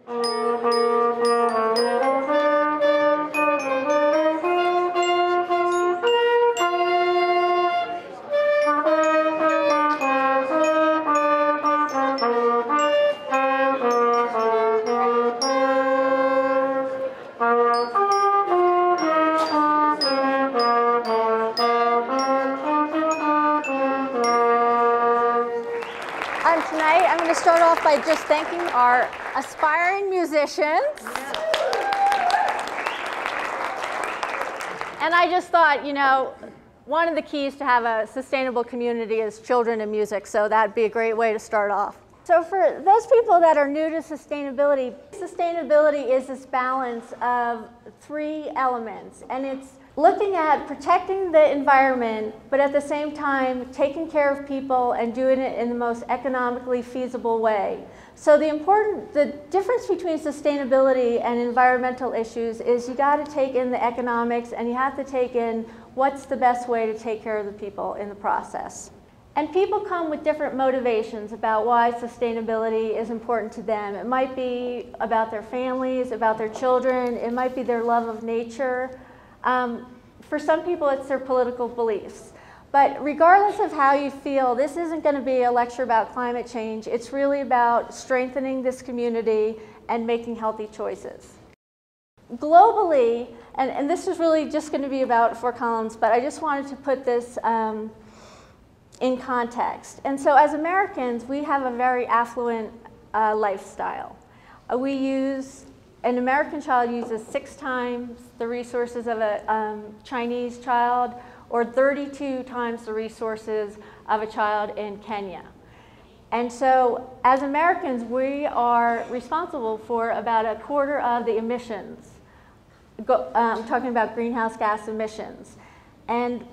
Tonight, I'm going to start off by just thanking our aspiring musicians. And I just thought, you know, one of the keys to have a sustainable community is children and music, so that'd be a great way to start off. So for those people that are new to sustainability, sustainability is this balance of three elements, and it's looking at protecting the environment, but at the same time taking care of people and doing it in the most economically feasible way. So the difference between sustainability and environmental issues is you got to take in the economics, and you have to take in what's the best way to take care of the people in the process. And people come with different motivations about why sustainability is important to them. It might be about their families, about their children, it might be their love of nature. For some people, it's their political beliefs. But regardless of how you feel, this isn't going to be a lecture about climate change. It's really about strengthening this community and making healthy choices. Globally, and this is really just going to be about 4 columns, but I just wanted to put this in context. And so as Americans, we have a very affluent lifestyle. An American child uses 6 times the resources of a Chinese child, or 32 times the resources of a child in Kenya. And so as Americans, we are responsible for about 1/4 of the emissions. I'm talking about greenhouse gas emissions. And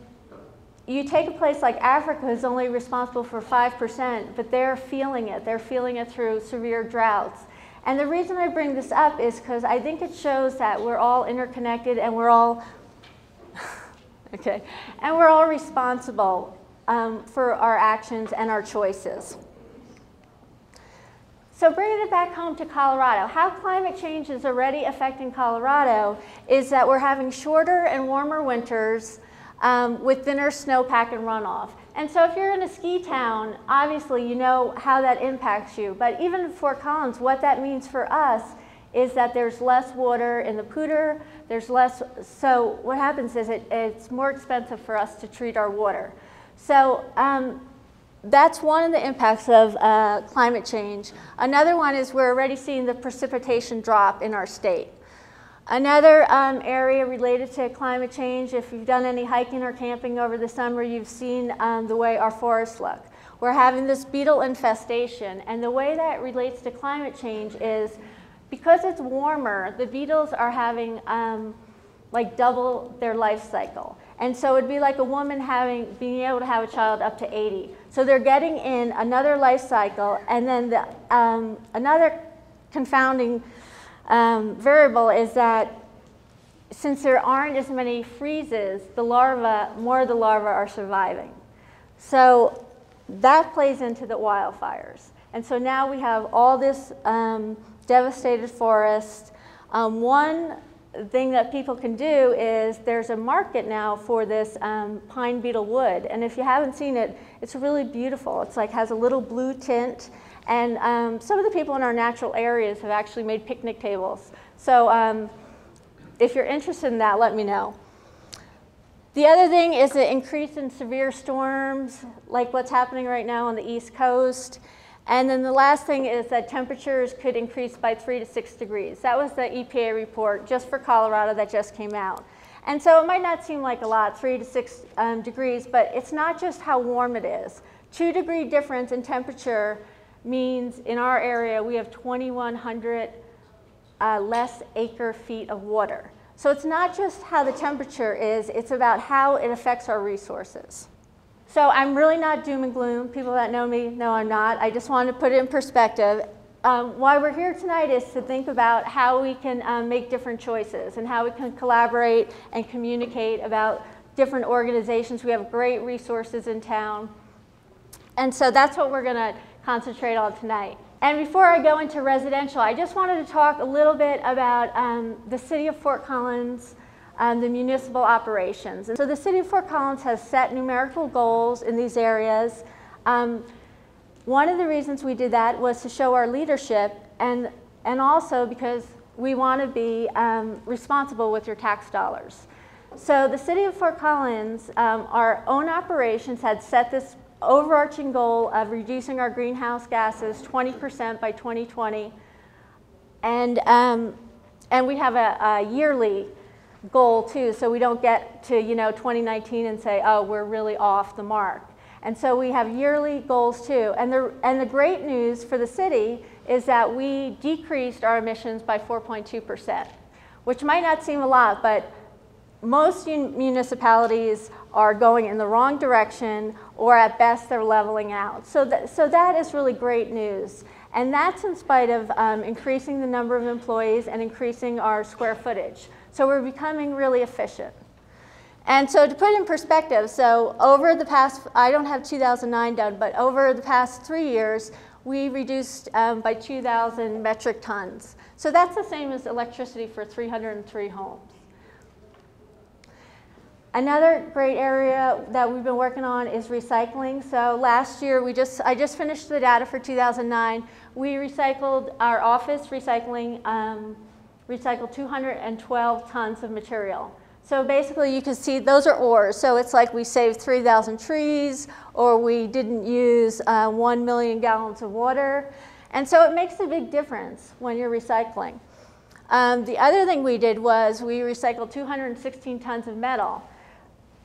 you take a place like Africa, who's only responsible for 5%, but they're feeling it. They're feeling it through severe droughts. And the reason I bring this up is because I think it shows that we're all interconnected, and we're all and we're all responsible for our actions and our choices. So bringing it back home to Colorado, how climate change is already affecting Colorado is that we're having shorter and warmer winters with thinner snowpack and runoff. And so if you're in a ski town, obviously you know how that impacts you. But even in Fort Collins, what that means for us is that there's less water in the Poudre, so what happens is it's more expensive for us to treat our water. So that's one of the impacts of climate change. Another one is we're already seeing the precipitation drop in our state. Another area related to climate change, if you've done any hiking or camping over the summer, you've seen the way our forests look. We're having this beetle infestation, and the way that relates to climate change is because it's warmer, the beetles are having like double their life cycle. And so it'd be like a woman being able to have a child up to 80. So they're getting in another life cycle, and then another confounding variable is that since there aren't as many freezes, more of the larvae are surviving. So that plays into the wildfires. And so now we have all this devastated forest. One thing that people can do is there's a market now for this pine beetle wood. And if you haven't seen it, it's really beautiful. It's like has a little blue tint. And some of the people in our natural areas have actually made picnic tables. So if you're interested in that, let me know. The other thing is the increase in severe storms, like what's happening right now on the East Coast. And then the last thing is that temperatures could increase by 3 to 6 degrees. That was the EPA report just for Colorado that just came out. And so it might not seem like a lot, 3 to 6 degrees, but it's not just how warm it is. 2-degree difference in temperature means in our area we have 2,100 less acre feet of water. So it's not just how the temperature is, it's about how it affects our resources. So I'm really not doom and gloom. People that know me know I'm not. I just wanted to put it in perspective. Why we're here tonight is to think about how we can make different choices and how we can collaborate and communicate about different organizations. We have great resources in town. And so that's what we're going to concentrate on tonight. And before I go into residential, I just wanted to talk a little bit about the City of Fort Collins, the municipal operations. And so the City of Fort Collins has set numerical goals in these areas. One of the reasons we did that was to show our leadership, and also because we want to be responsible with your tax dollars. So the City of Fort Collins, our own operations had set this overarching goal of reducing our greenhouse gases 20% by 2020. And we have a yearly goal too, so we don't get to 2019 and say, oh, we're really off the mark. And so we have yearly goals too. And the great news for the city is that we decreased our emissions by 4.2%, which might not seem a lot, but most municipalities are going in the wrong direction, or at best they're leveling out. So that is really great news. And that's in spite of increasing the number of employees and increasing our square footage. So we're becoming really efficient. And so to put in perspective, so over the past, I don't have 2009 done, but over the past 3 years, we reduced by 2,000 metric tons. So that's the same as electricity for 303 homes. Another great area that we've been working on is recycling. So last year, I just finished the data for 2009. We recycled, our office recycling, recycled 212 tons of material. So basically you can see those are ores. So it's like we saved 3,000 trees, or we didn't use 1 million gallons of water. And so it makes a big difference when you're recycling. The other thing we did was we recycled 216 tons of metal,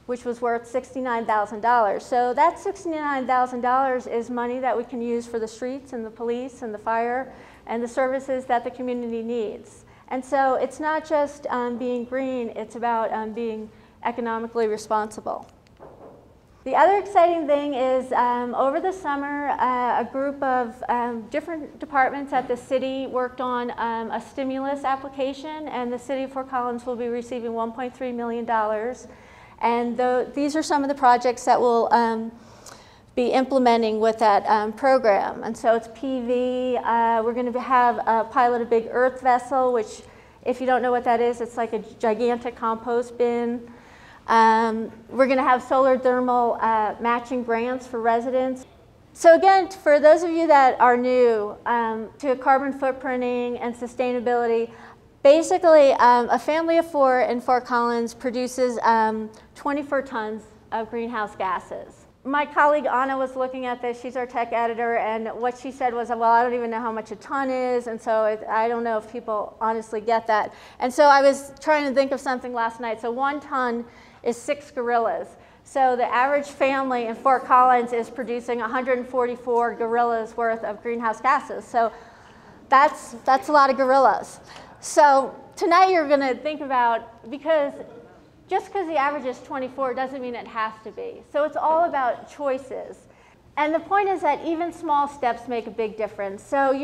which was worth $69,000. So that $69,000 is money that we can use for the streets and the police and the fire and the services that the community needs. And so it's not just being green, it's about being economically responsible. The other exciting thing is over the summer, a group of different departments at the city worked on a stimulus application, and the City of Fort Collins will be receiving $1.3 million. And these are some of the projects that we'll be implementing with that program. And so it's PV. We're going to pilot a big earth vessel, which, if you don't know what that is, it's like a gigantic compost bin. We're going to have solar thermal matching grants for residents. So again, for those of you that are new to carbon footprinting and sustainability, basically, a family of 4 in Fort Collins produces 24 tons of greenhouse gases. My colleague Anna was looking at this. She's our tech editor, and what she said was, well, I don't even know how much a ton is, and so I don't know if people honestly get that. And so I was trying to think of something last night. So 1 ton is 6 gorillas. So the average family in Fort Collins is producing 144 gorillas worth of greenhouse gases. So that's a lot of gorillas. So tonight you're going to think about, just because the average is 24 doesn't mean it has to be. So it's all about choices. And the point is that even small steps make a big difference. So,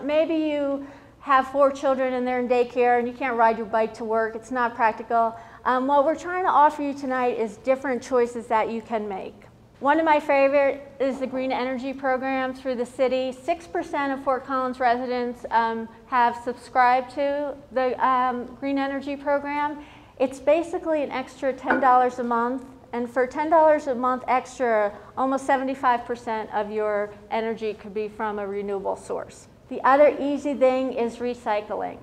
maybe you have 4 children and they're in daycare and you can't ride your bike to work. It's not practical. What we're trying to offer you tonight is different choices that you can make. One of my favorite is the green energy program through the city. 6% of Fort Collins residents have subscribed to the green energy program. It's basically an extra $10 a month, and for $10 a month extra, almost 75% of your energy could be from a renewable source. The other easy thing is recycling.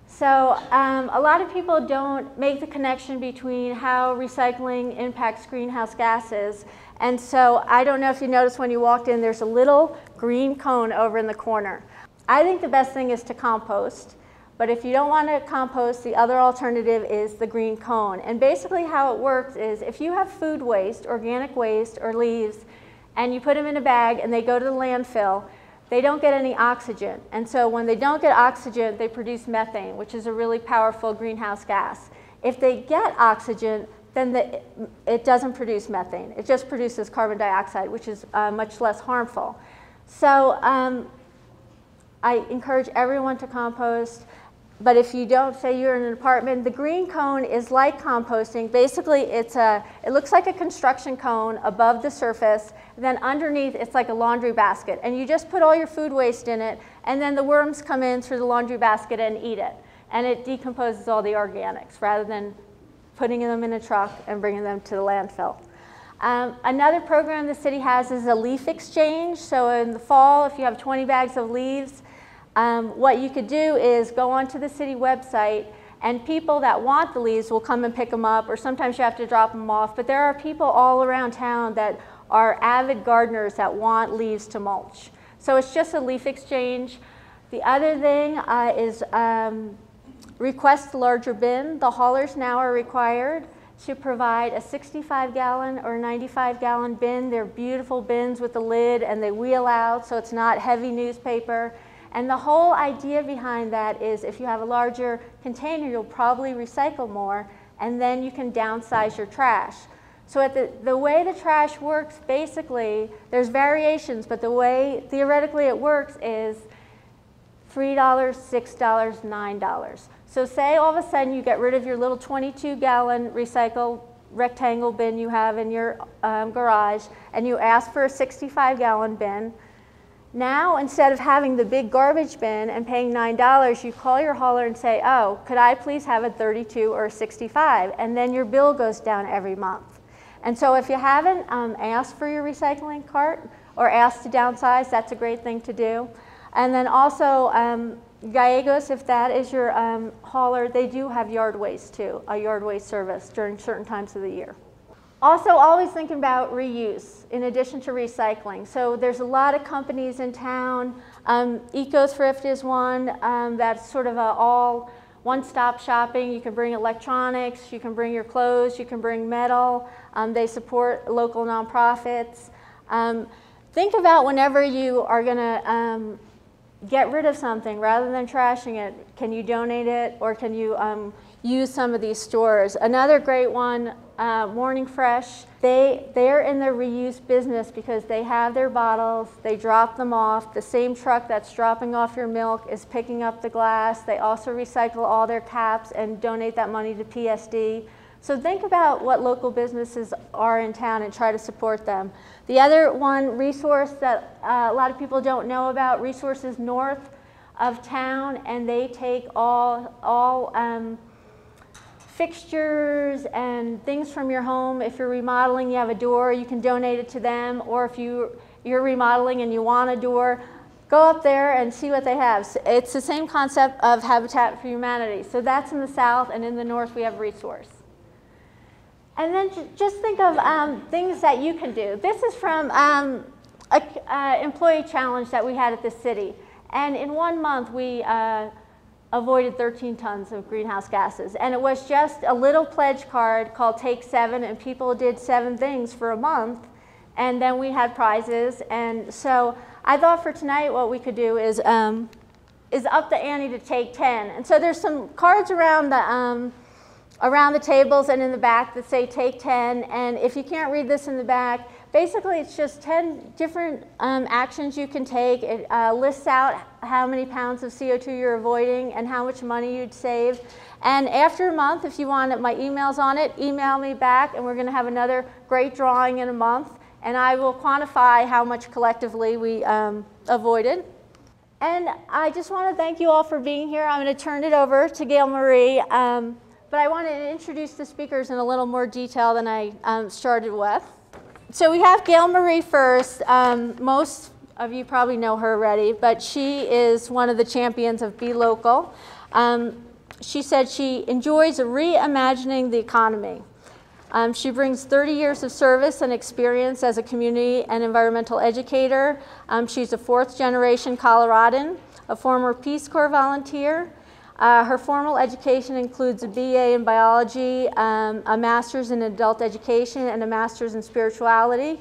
So a lot of people don't make the connection between how recycling impacts greenhouse gases. And so I don't know if you noticed when you walked in, there's a little green cone over in the corner. I think the best thing is to compost. But if you don't want to compost, the other alternative is the green cone. And basically how it works is if you have food waste, organic waste, or leaves, and you put them in a bag and they go to the landfill, they don't get any oxygen. And so when they don't get oxygen, they produce methane, which is a really powerful greenhouse gas. If they get oxygen, then it doesn't produce methane. It just produces carbon dioxide, which is much less harmful. So I encourage everyone to compost. but if you don't, say you're in an apartment, the green cone is like composting. Basically, it looks like a construction cone above the surface. Then underneath, it's like a laundry basket. And you just put all your food waste in it, and then the worms come in through the laundry basket and eat it. And it decomposes all the organics rather than putting them in a truck and bringing them to the landfill. Another program the city has is a leaf exchange. So in the fall, if you have 20 bags of leaves, what you could do is go onto the city website, and people that want the leaves will come and pick them up, or sometimes you have to drop them off. But there are people all around town that are avid gardeners that want leaves to mulch. So it's just a leaf exchange. The other thing is request larger bin. The haulers now are required to provide a 65-gallon or 95-gallon bin. They're beautiful bins with a lid, and they wheel out, so it's not heavy newspaper. And the whole idea behind that is if you have a larger container, you'll probably recycle more, and then you can downsize your trash. So the way the trash works, basically, there's variations, but the way theoretically it works is $3, $6, $9. So say all of a sudden you get rid of your little 22-gallon recycle rectangle bin you have in your garage, and you ask for a 65-gallon bin. Now, instead of having the big garbage bin and paying $9, you call your hauler and say, oh, could I please have a 32 or a 65? And then your bill goes down every month. And so if you haven't asked for your recycling cart or asked to downsize, that's a great thing to do. And then also, Gallegos, if that is your hauler, they do have yard waste too, a yard waste service during certain times of the year. Also, always thinking about reuse in addition to recycling. So there's a lot of companies in town. Eco-Thrift is one that's sort of all one-stop shopping. You can bring electronics, you can bring your clothes, you can bring metal. They support local nonprofits. Think about whenever you are going to get rid of something, rather than trashing it, can you donate it, or can you use some of these stores? Another great one, Morning Fresh, they're in the reuse business because they have their bottles, they drop them off. The same truck that's dropping off your milk is picking up the glass. They also recycle all their caps and donate that money to PSD. So think about what local businesses are in town and try to support them. The other one resource that a lot of people don't know about, Resources North of town, and they take all fixtures and things from your home. If you're remodeling, you have a door, you can donate it to them, or if you're remodeling and you want a door, go up there and see what they have. So it's the same concept of Habitat for Humanity. So that's in the south, and in the north we have Resource. And then just think of things that you can do. This is from an employee challenge that we had at the city. And in 1 month, we avoided 13 tons of greenhouse gases. And it was just a little pledge card called Take 7, and people did 7 things for a month. And then we had prizes. And so I thought for tonight what we could do is up the ante to take 10. And so there's some cards around the tables and in the back that say take 10, and if you can't read this in the back, basically it's just 10 different actions you can take. It lists out how many pounds of CO2 you're avoiding and how much money you'd save. And after a month, if you want my emails on it, email me back, and we're going to have another great drawing in a month, and I will quantify how much collectively we avoided. And I just want to thank you all for being here. I'm going to turn it over to Gail Marie. But I wanted to introduce the speakers in a little more detail than I started with. So we have Gail Marie first. Most of you probably know her already, but she is one of the champions of Be Local. She said she enjoys reimagining the economy. She brings 30 years of service and experience as a community and environmental educator. She's a 4th-generation Coloradan, a former Peace Corps volunteer. Her formal education includes a BA in biology, a master's in adult education, and a master's in spirituality.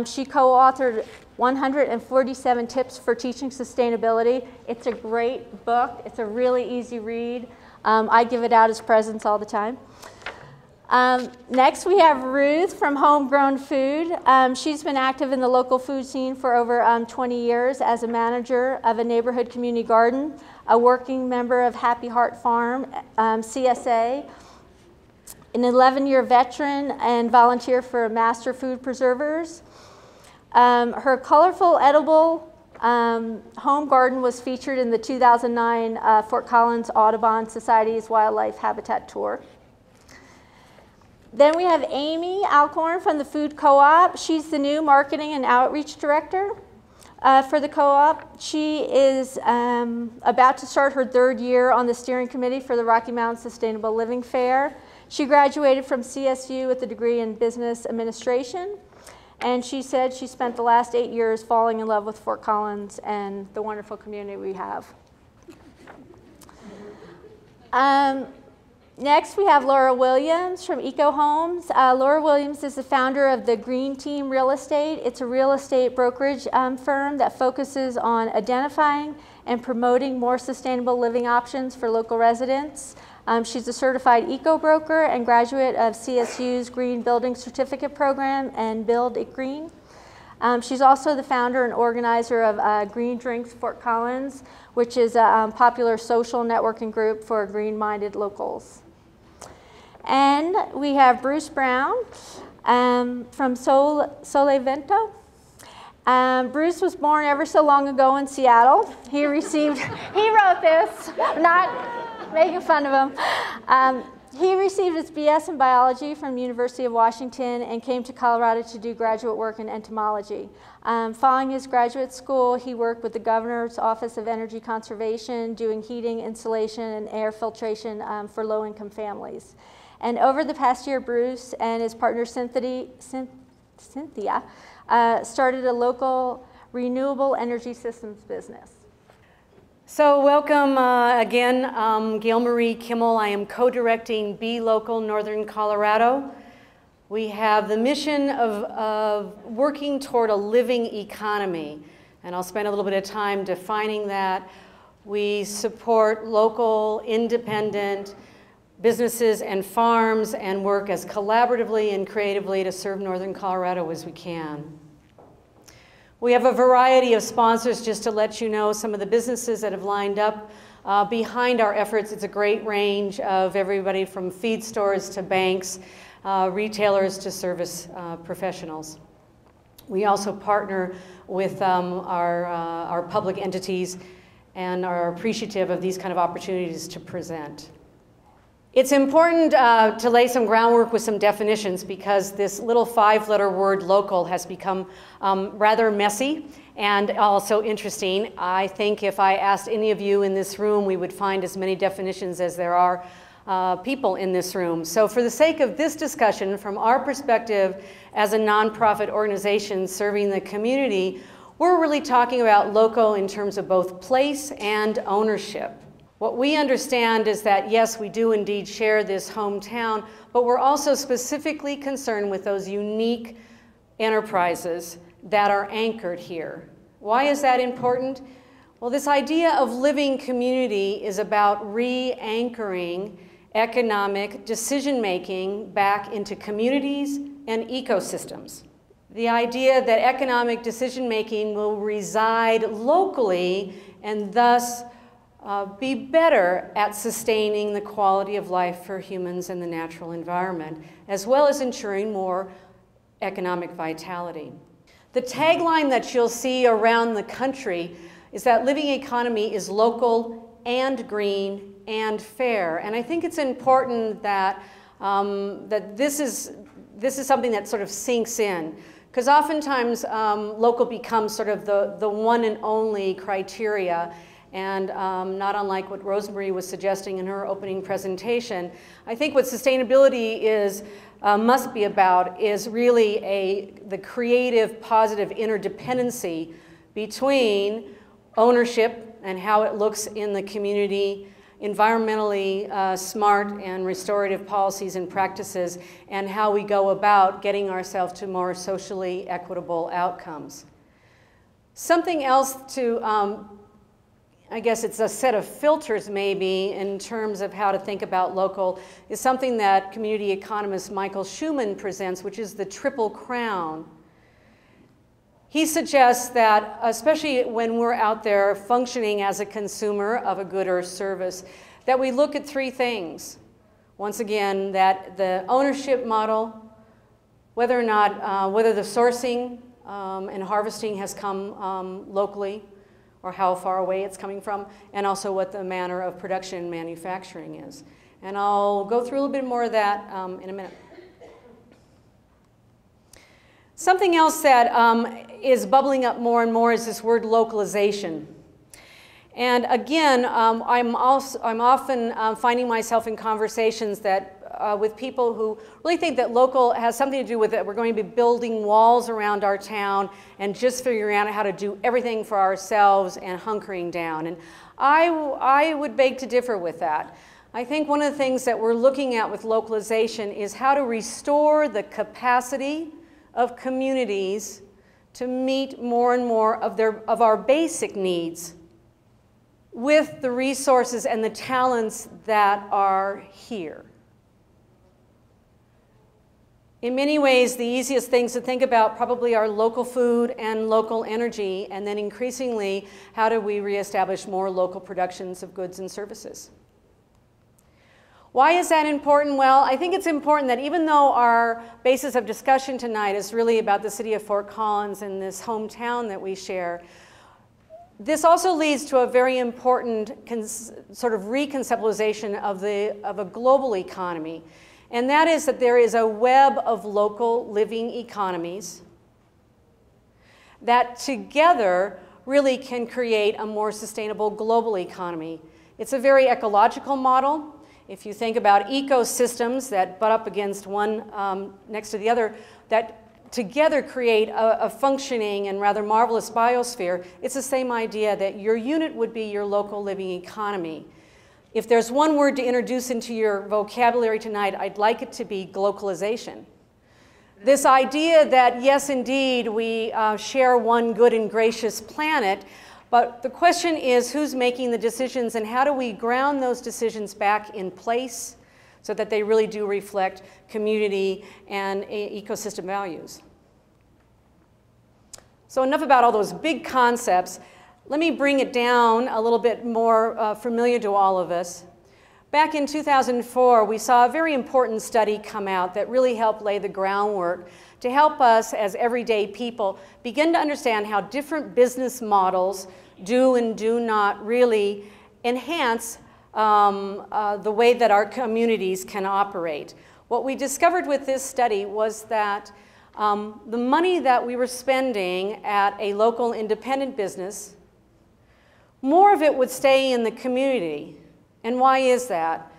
She co-authored 147 Tips for Teaching Sustainability. It's a great book. It's a really easy read. I give it out as presents all the time. Next, we have Ruth from Homegrown Food. She's been active in the local food scene for over 20 years as a manager of a neighborhood community garden, a working member of Happy Heart Farm, CSA, an 11-year veteran and volunteer for Master Food Preservers. Her colorful, edible home garden was featured in the 2009 Fort Collins Audubon Society's Wildlife Habitat Tour. Then we have Amy Alcorn from the Food Co-op. She's the new Marketing and Outreach Director for the co-op. She is about to start her 3rd year on the steering committee for the Rocky Mountain Sustainable Living Fair. She graduated from CSU with a degree in Business Administration, and she said she spent the last 8 years falling in love with Fort Collins and the wonderful community we have. Next, we have Laura Williams from Eco Homes. Laura Williams is the founder of the Green Team Real Estate. It's a real estate brokerage firm that focuses on identifying and promoting more sustainable living options for local residents. She's a certified eco-broker and graduate of CSU's Green Building Certificate Program and Build It Green. She's also the founder and organizer of Green Drinks Fort Collins, which is a popular social networking group for green-minded locals. And we have Bruce Brown from Sole Vento. Bruce was born ever so long ago in Seattle. He wrote this, I'm not making fun of him. He received his BS in biology from the University of Washington and came to Colorado to do graduate work in entomology. Following his graduate school, he worked with the Governor's Office of Energy Conservation, doing heating, insulation, and air filtration for low-income families. And over the past year, Bruce and his partner Cynthia started a local renewable energy systems business. So welcome again, Gail Marie Kimmel. I am co-directing Be Local Northern Colorado. We have the mission of working toward a living economy, and I'll spend a little bit of time defining that. We support local, independent businesses and farms and work as collaboratively and creatively to serve Northern Colorado as we can. We have a variety of sponsors, just to let you know some of the businesses that have lined up behind our efforts. It's a great range of everybody from feed stores to banks, retailers to service professionals. We also partner with our public entities and are appreciative of these kind of opportunities to present. It's important to lay some groundwork with some definitions because this little 5-letter word local has become rather messy and also interesting. I think if I asked any of you in this room, we would find as many definitions as there are people in this room. So for the sake of this discussion, from our perspective as a nonprofit organization serving the community, we're really talking about local in terms of both place and ownership. What we understand is that, yes, we do indeed share this hometown, but we're also specifically concerned with those unique enterprises that are anchored here. Why is that important? Well, this idea of living community is about re-anchoring economic decision-making back into communities and ecosystems. The idea that economic decision-making will reside locally and thus be better at sustaining the quality of life for humans in the natural environment, as well as ensuring more economic vitality. The tagline that you'll see around the country is that living economy is local and green and fair. And I think it's important that, that this is something that sort of sinks in. Because oftentimes local becomes sort of the one and only criteria. And not unlike what Rosemarie was suggesting in her opening presentation, I think what sustainability is, must be about is really the creative, positive interdependency between ownership and how it looks in the community, environmentally smart and restorative policies and practices, and how we go about getting ourselves to more socially equitable outcomes. Something else to I guess it's a set of filters maybe in terms of how to think about local, is something that community economist Michael Schumann presents, which is the Triple Crown. He suggests that, especially when we're out there functioning as a consumer of a good or service, that we look at three things. Once again, that the ownership model, whether or not, whether the sourcing and harvesting has come locally, or how far away it's coming from, and also what the manner of production and manufacturing is. And I'll go through a little bit more of that in a minute. Something else that is bubbling up more and more is this word localization. And again, I'm often finding myself in conversations that with people who really think that local has something to do with it. We're going to be building walls around our town and just figuring out how to do everything for ourselves and hunkering down. And I would beg to differ with that. I think one of the things that we're looking at with localization is how to restore the capacity of communities to meet more and more of our basic needs with the resources and the talents that are here. In many ways, the easiest things to think about probably are local food and local energy, and then increasingly, how do we reestablish more local productions of goods and services? Why is that important? Well, I think it's important that even though our basis of discussion tonight is really about the city of Fort Collins and this hometown that we share, this also leads to a very important sort of reconceptualization of a global economy. And that is that there is a web of local living economies that together really can create a more sustainable global economy. It's a very ecological model. If you think about ecosystems that butt up against one next to the other, that together create a functioning and rather marvelous biosphere, it's the same idea that your unit would be your local living economy. If there's one word to introduce into your vocabulary tonight, I'd like it to be glocalization. This idea that, yes, indeed, we share one good and gracious planet, but the question is who's making the decisions and how do we ground those decisions back in place so that they really do reflect community and ecosystem values. So enough about all those big concepts. Let me bring it down a little bit more familiar to all of us. Back in 2004, we saw a very important study come out that really helped lay the groundwork to help us as everyday people begin to understand how different business models do and do not really enhance the way that our communities can operate. What we discovered with this study was that the money that we were spending at a local independent business, more of it would stay in the community. And why is that?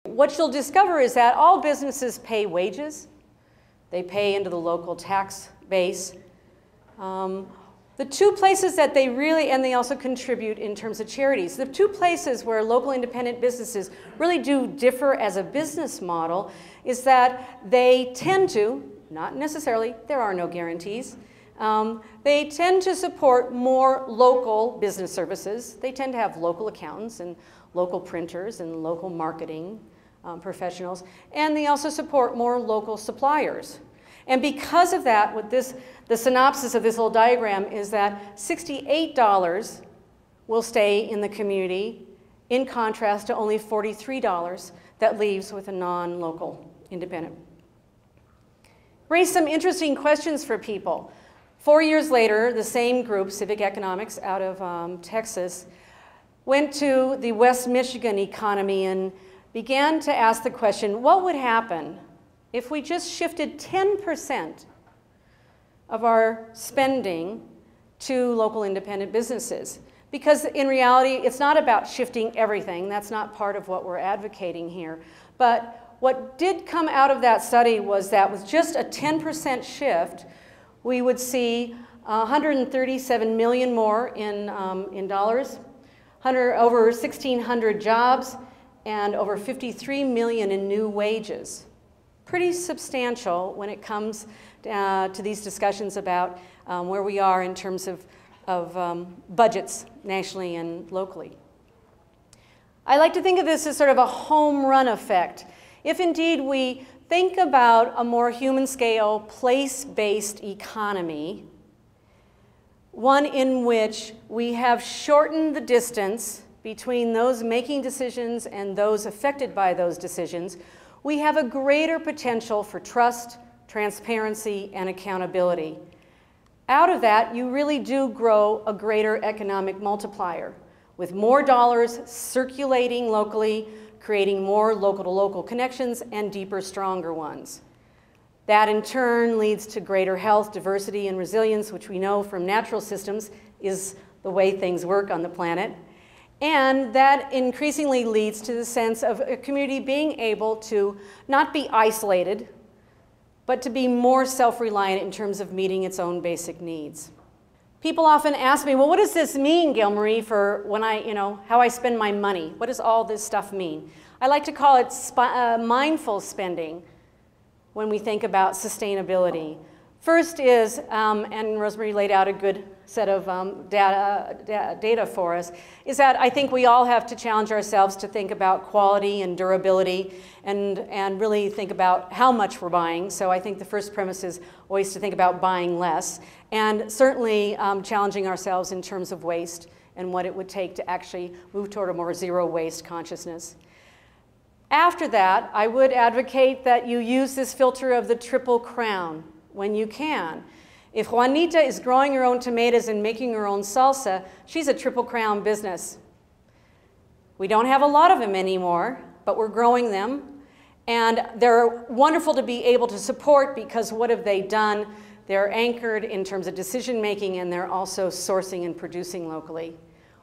What you'll discover is that all businesses pay wages. They pay into the local tax base. The two places that they really, and they also contribute in terms of charities. The two places where local independent businesses really do differ as a business model is that they tend to, not necessarily, there are no guarantees, they tend to support more local business services. They tend to have local accountants and local printers and local marketing professionals. And they also support more local suppliers. And because of that, with this, the synopsis of this little diagram is that $68 will stay in the community in contrast to only $43 that leaves with a non-local independent. Raised some interesting questions for people. 4 years later, the same group, Civic Economics out of Texas, went to the West Michigan economy and began to ask the question, what would happen if we just shifted 10% of our spending to local independent businesses? Because in reality, it's not about shifting everything. That's not part of what we're advocating here. But what did come out of that study was that with just a 10% shift, we would see 137 million more in dollars, over 1,600 jobs, and over 53 million in new wages. Pretty substantial when it comes to these discussions about where we are in terms of budgets nationally and locally. I like to think of this as sort of a home run effect. If indeed we think about a more human scale, place-based economy, one in which we have shortened the distance between those making decisions and those affected by those decisions, we have a greater potential for trust, transparency, and accountability. Out of that, you really do grow a greater economic multiplier, with more dollars circulating locally, creating more local-to-local connections and deeper, stronger ones. That in turn leads to greater health, diversity, and resilience, which we know from natural systems is the way things work on the planet. And that increasingly leads to the sense of a community being able to not be isolated, but to be more self-reliant in terms of meeting its own basic needs. People often ask me, well, what does this mean, Gail Marie, for when how I spend my money? What does all this stuff mean? I like to call it mindful spending when we think about sustainability. First is, and Rosemary laid out a good set of data for us, is that I think we all have to challenge ourselves to think about quality and durability and really think about how much we're buying. So I think the first premise is always to think about buying less, and certainly challenging ourselves in terms of waste and what it would take to actually move toward a more zero waste consciousness. After that, I would advocate that you use this filter of the Triple Crown when you can. If Juanita is growing her own tomatoes and making her own salsa, she's a Triple Crown business. We don't have a lot of them anymore, but we're growing them. And they're wonderful to be able to support because what have they done? They're anchored in terms of decision making, and they're also sourcing and producing locally.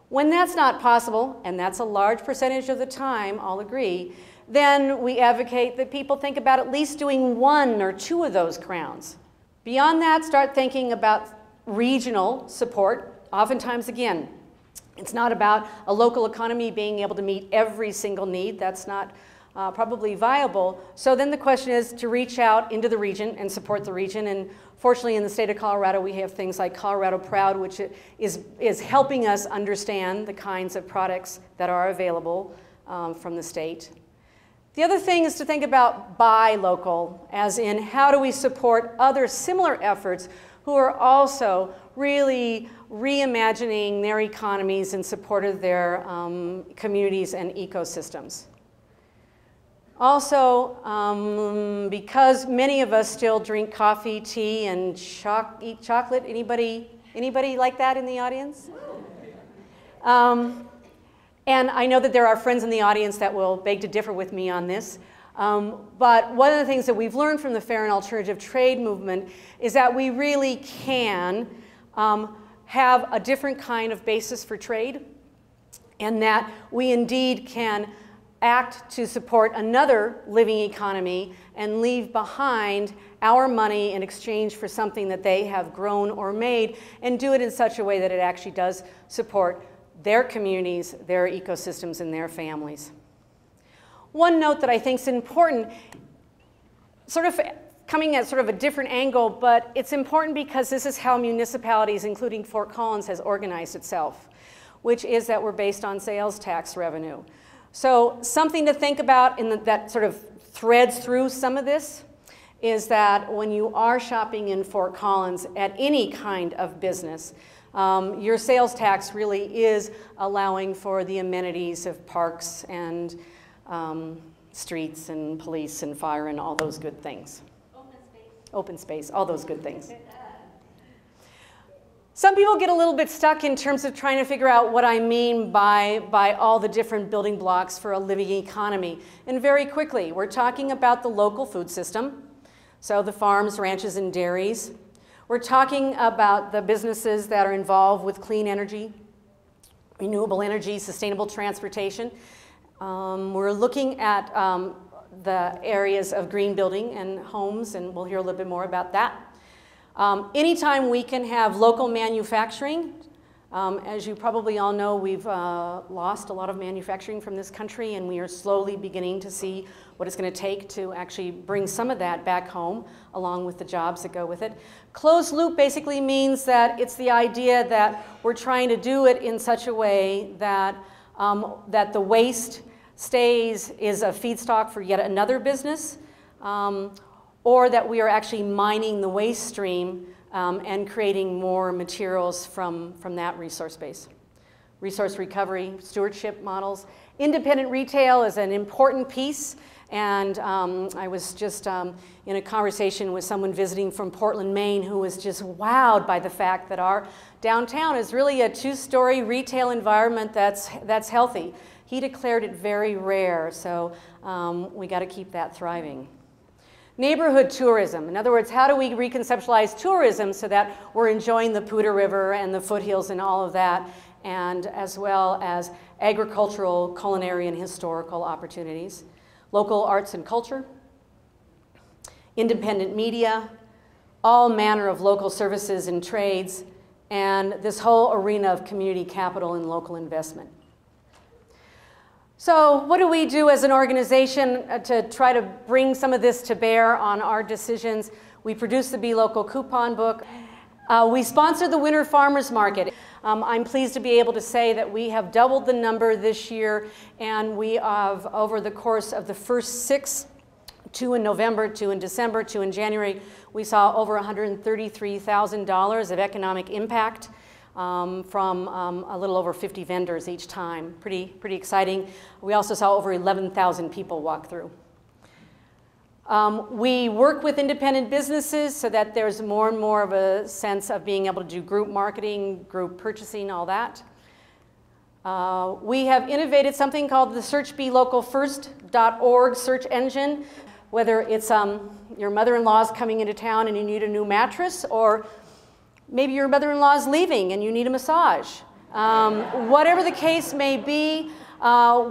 When that's not possible, and that's a large percentage of the time, I'll agree, then we advocate that people think about at least doing 1 or 2 of those crowns. Beyond that, start thinking about regional support. Oftentimes, again, it's not about a local economy being able to meet every single need. That's not probably viable. So then the question is to reach out into the region and support the region. And fortunately, in the state of Colorado, we have things like Colorado Proud, which is helping us understand the kinds of products that are available from the state. The other thing is to think about buy local, as in how do we support other similar efforts who are also really reimagining their economies in support of their communities and ecosystems. Also, because many of us still drink coffee, tea, and eat chocolate, anybody like that in the audience? And I know that there are friends in the audience that will beg to differ with me on this. But one of the things that we've learned from the fair and alternative trade movement is that we really can have a different kind of basis for trade, and that we indeed can act to support another living economy and leave behind our money in exchange for something that they have grown or made, and do it in such a way that it actually does support their communities, their ecosystems, and their families. One note that I think is important, sort of coming at sort of a different angle, but it's important because this is how municipalities, including Fort Collins, has organized itself, which is that we're based on sales tax revenue. So something to think about that sort of threads through some of this is that when you are shopping in Fort Collins at any kind of business, your sales tax really is allowing for the amenities of parks and streets and police and fire and all those good things. Open space, all those good things. Some people get a little bit stuck in terms of trying to figure out what I mean by all the different building blocks for a living economy. And very quickly, we're talking about the local food system, so the farms, ranches, and dairies. We're talking about the businesses that are involved with clean energy, renewable energy, sustainable transportation. We're looking at the areas of green building and homes, and we'll hear a little bit more about that. Anytime we can have local manufacturing, As you probably all know, we've lost a lot of manufacturing from this country, and we are slowly beginning to see what it's going to take to actually bring some of that back home, along with the jobs that go with it. Closed loop basically means that it's the idea that we're trying to do it in such a way that, that the waste is a feedstock for yet another business, or that we are actually mining the waste stream and creating more materials from that resource base. Resource recovery, stewardship models. Independent retail is an important piece, and I was just in a conversation with someone visiting from Portland, Maine, who was just wowed by the fact that our downtown is really a two-story retail environment that's healthy. He declared it very rare, so we got to keep that thriving. Neighborhood tourism. In other words, how do we reconceptualize tourism so that we're enjoying the Poudre River and the foothills and all of that, and as well as agricultural, culinary, and historical opportunities. Local arts and culture. Independent media. All manner of local services and trades, and this whole arena of community capital and local investment. So what do we do as an organization to try to bring some of this to bear on our decisions? We produce the Be Local coupon book. We sponsor the Winter Farmers Market. I'm pleased to be able to say that we have doubled the number this year, and we have, over the course of the first 6, 2 in November, 2 in December, 2 in January, we saw over $133,000 of economic impact. From a little over 50 vendors each time. Pretty exciting. We also saw over 11,000 people walk through. We work with independent businesses so that there's more and more of a sense of being able to do group marketing, group purchasing, all that. We have innovated something called the searchbelocalfirst.org search engine. Whether it's your mother-in-law's coming into town and you need a new mattress, or maybe your mother-in-law's leaving and you need a massage. Whatever the case may be,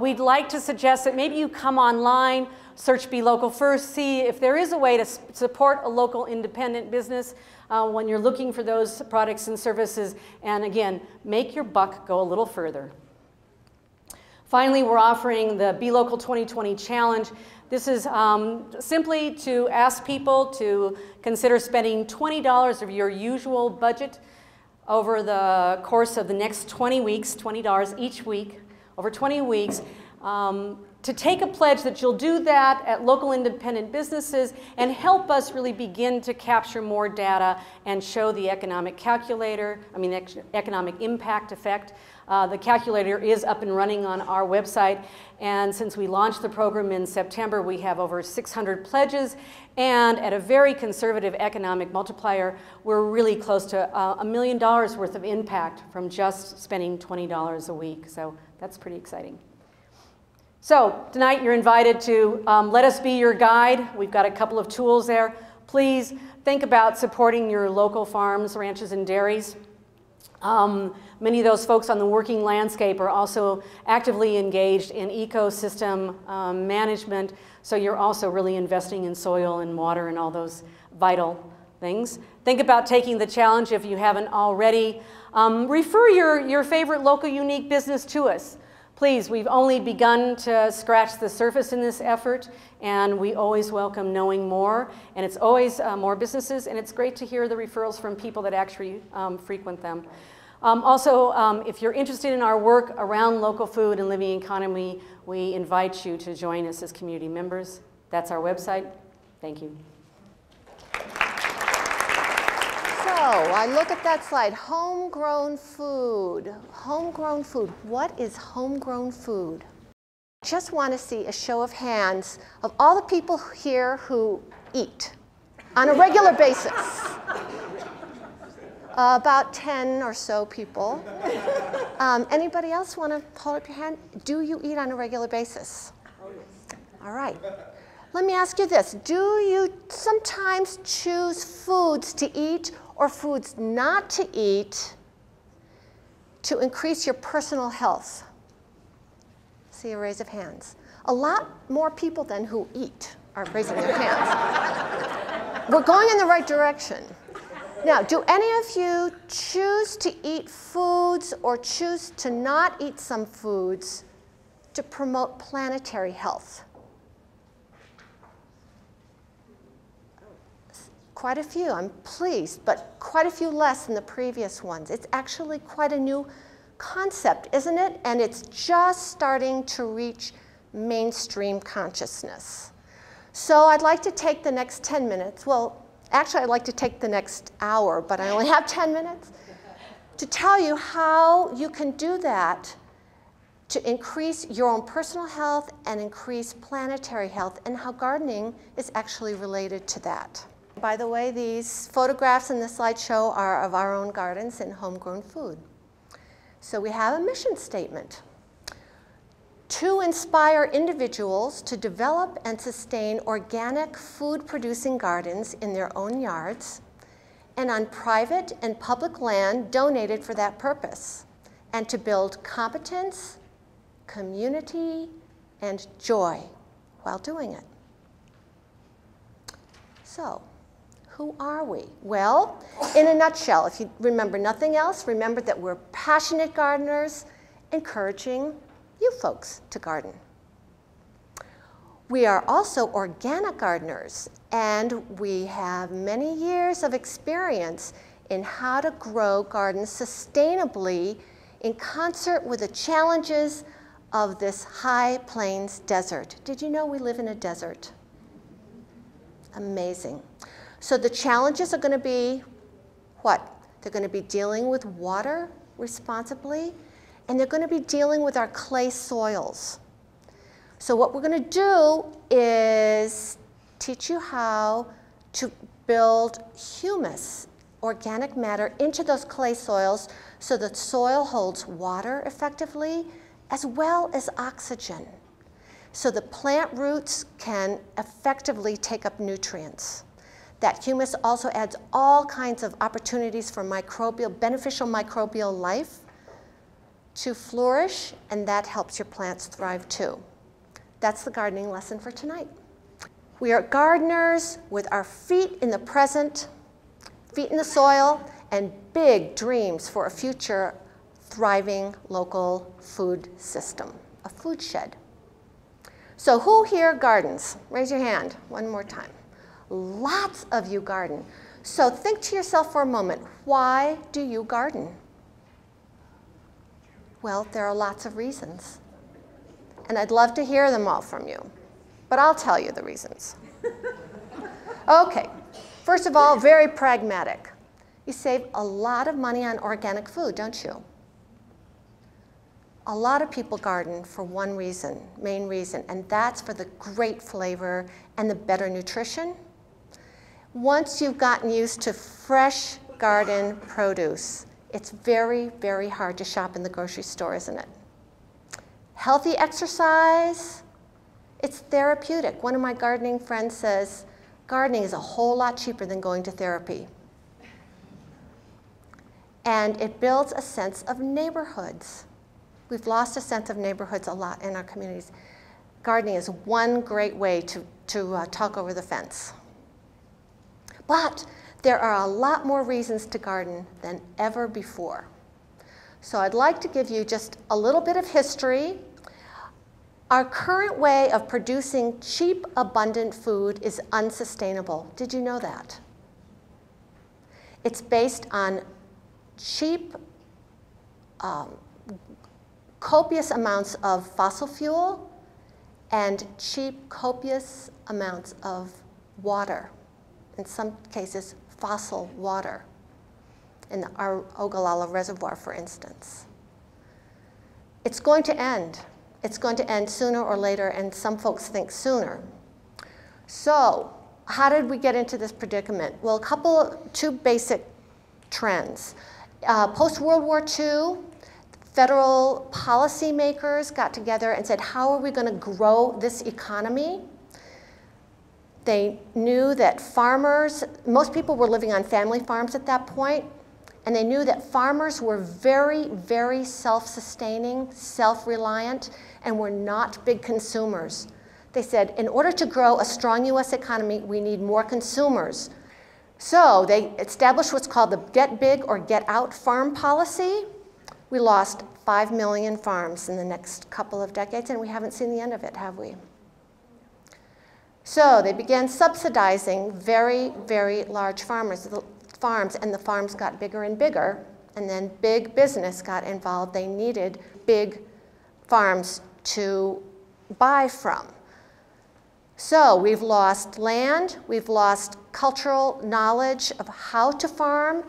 we'd like to suggest that maybe you come online, search Be Local First, see if there is a way to support a local independent business when you're looking for those products and services, and again, make your buck go a little further. Finally, we're offering the Be Local 2020 Challenge. This is simply to ask people to consider spending $20 of your usual budget over the course of the next 20 weeks, $20 each week, over 20 weeks, to take a pledge that you'll do that at local independent businesses and help us really begin to capture more data and show the economic calculator, economic impact effect. The calculator is up and running on our website, and since we launched the program in September, we have over 600 pledges, and at a very conservative economic multiplier, we're really close to $1 million worth of impact from just spending $20 a week, so that's pretty exciting. So tonight you're invited to let us be your guide. We've got a couple of tools there. Please think about supporting your local farms, ranches, and dairies. Many of those folks on the working landscape are also actively engaged in ecosystem management, so you're also really investing in soil and water and all those vital things. Think about taking the challenge if you haven't already. Refer your favorite local unique business to us. Please, we've only begun to scratch the surface in this effort, and we always welcome knowing more, and it's always more businesses, and it's great to hear the referrals from people that actually frequent them. Also, if you're interested in our work around local food and living economy, we invite you to join us as community members. That's our website. Thank you. So I look at that slide, homegrown food. Homegrown food. What is homegrown food? I just want to see a show of hands of all the people here who eat on a regular basis. About 10 or so people. Anybody else want to hold up your hand? Do you eat on a regular basis? All right. Let me ask you this. Do you sometimes choose foods to eat or foods not to eat to increase your personal health? See a raise of hands. A lot more people than who eat are raising their hands. We're going in the right direction. Now, do any of you choose to eat foods or choose to not eat some foods to promote planetary health? Quite a few, I'm pleased, but quite a few less than the previous ones. It's actually quite a new concept, isn't it? And it's just starting to reach mainstream consciousness. So I'd like to take the next 10 minutes, well, actually I'd like to take the next hour, but I only have 10 minutes, to tell you how you can do that to increase your own personal health and increase planetary health, and how gardening is actually related to that. By the way, these photographs in the slideshow are of our own gardens and homegrown food. So we have a mission statement: to inspire individuals to develop and sustain organic food-producing gardens in their own yards and on private and public land donated for that purpose, and to build competence, community, and joy while doing it. So, who are we? Well, in a nutshell, if you remember nothing else, remember that we're passionate gardeners encouraging you folks to garden. We are also organic gardeners, and we have many years of experience in how to grow gardens sustainably in concert with the challenges of this high plains desert. Did you know we live in a desert? Amazing. So the challenges are going to be what? They're going to be dealing with water responsibly, and they're going to be dealing with our clay soils. So what we're going to do is teach you how to build humus, organic matter, into those clay soils so that soil holds water effectively as well as oxygen, so the plant roots can effectively take up nutrients. That humus also adds all kinds of opportunities for beneficial microbial life to flourish, and that helps your plants thrive too. That's the gardening lesson for tonight. We are gardeners with our feet in the present, feet in the soil, and big dreams for a future thriving local food system, a food shed. So who here gardens? Raise your hand one more time. Lots of you garden. So think to yourself for a moment, why do you garden? Well, there are lots of reasons. And I'd love to hear them all from you. But I'll tell you the reasons. Okay, first of all, very pragmatic. You save a lot of money on organic food, don't you? A lot of people garden for one reason, main reason, and that's for the great flavor and the better nutrition. Once you've gotten used to fresh garden produce, it's very, very hard to shop in the grocery store, isn't it? Healthy exercise, it's therapeutic. One of my gardening friends says, gardening is a whole lot cheaper than going to therapy. And it builds a sense of neighborhoods. We've lost a sense of neighborhoods a lot in our communities. Gardening is one great way to talk over the fence. But there are a lot more reasons to garden than ever before. So I'd like to give you just a little bit of history. Our current way of producing cheap, abundant food is unsustainable. Did you know that? It's based on cheap, copious amounts of fossil fuel and cheap, copious amounts of water. In some cases, fossil water, in our Ogallala Reservoir, for instance. It's going to end. It's going to end sooner or later, and some folks think sooner. So how did we get into this predicament? Well, two basic trends. Post-World War II, federal policymakers got together and said, how are we going to grow this economy? They knew that farmers, most people were living on family farms at that point, and they knew that farmers were very, very self-sustaining, self-reliant, and were not big consumers. They said, in order to grow a strong US economy, we need more consumers. So they established what's called the Get Big or Get Out farm policy. We lost 5 million farms in the next couple of decades, and we haven't seen the end of it, have we? So they began subsidizing very, very large farms, and the farms got bigger and bigger, and then big business got involved. They needed big farms to buy from. So we've lost land, we've lost cultural knowledge of how to farm,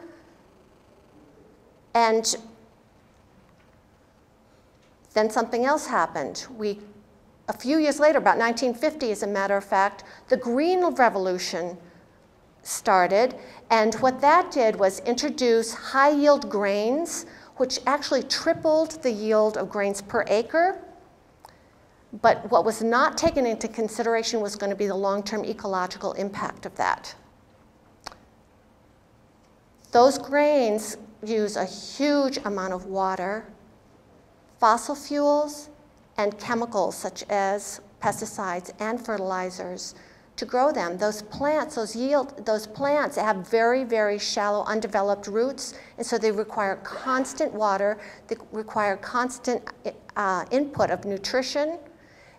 and then something else happened. A few years later, about 1950 as a matter of fact, the Green Revolution started, and what that did was introduce high-yield grains, which actually tripled the yield of grains per acre. But what was not taken into consideration was going to be the long-term ecological impact of that. Those grains use a huge amount of water, fossil fuels, and chemicals such as pesticides and fertilizers to grow them. Those plants have very, very shallow, undeveloped roots, and so they require constant water, they require constant input of nutrition,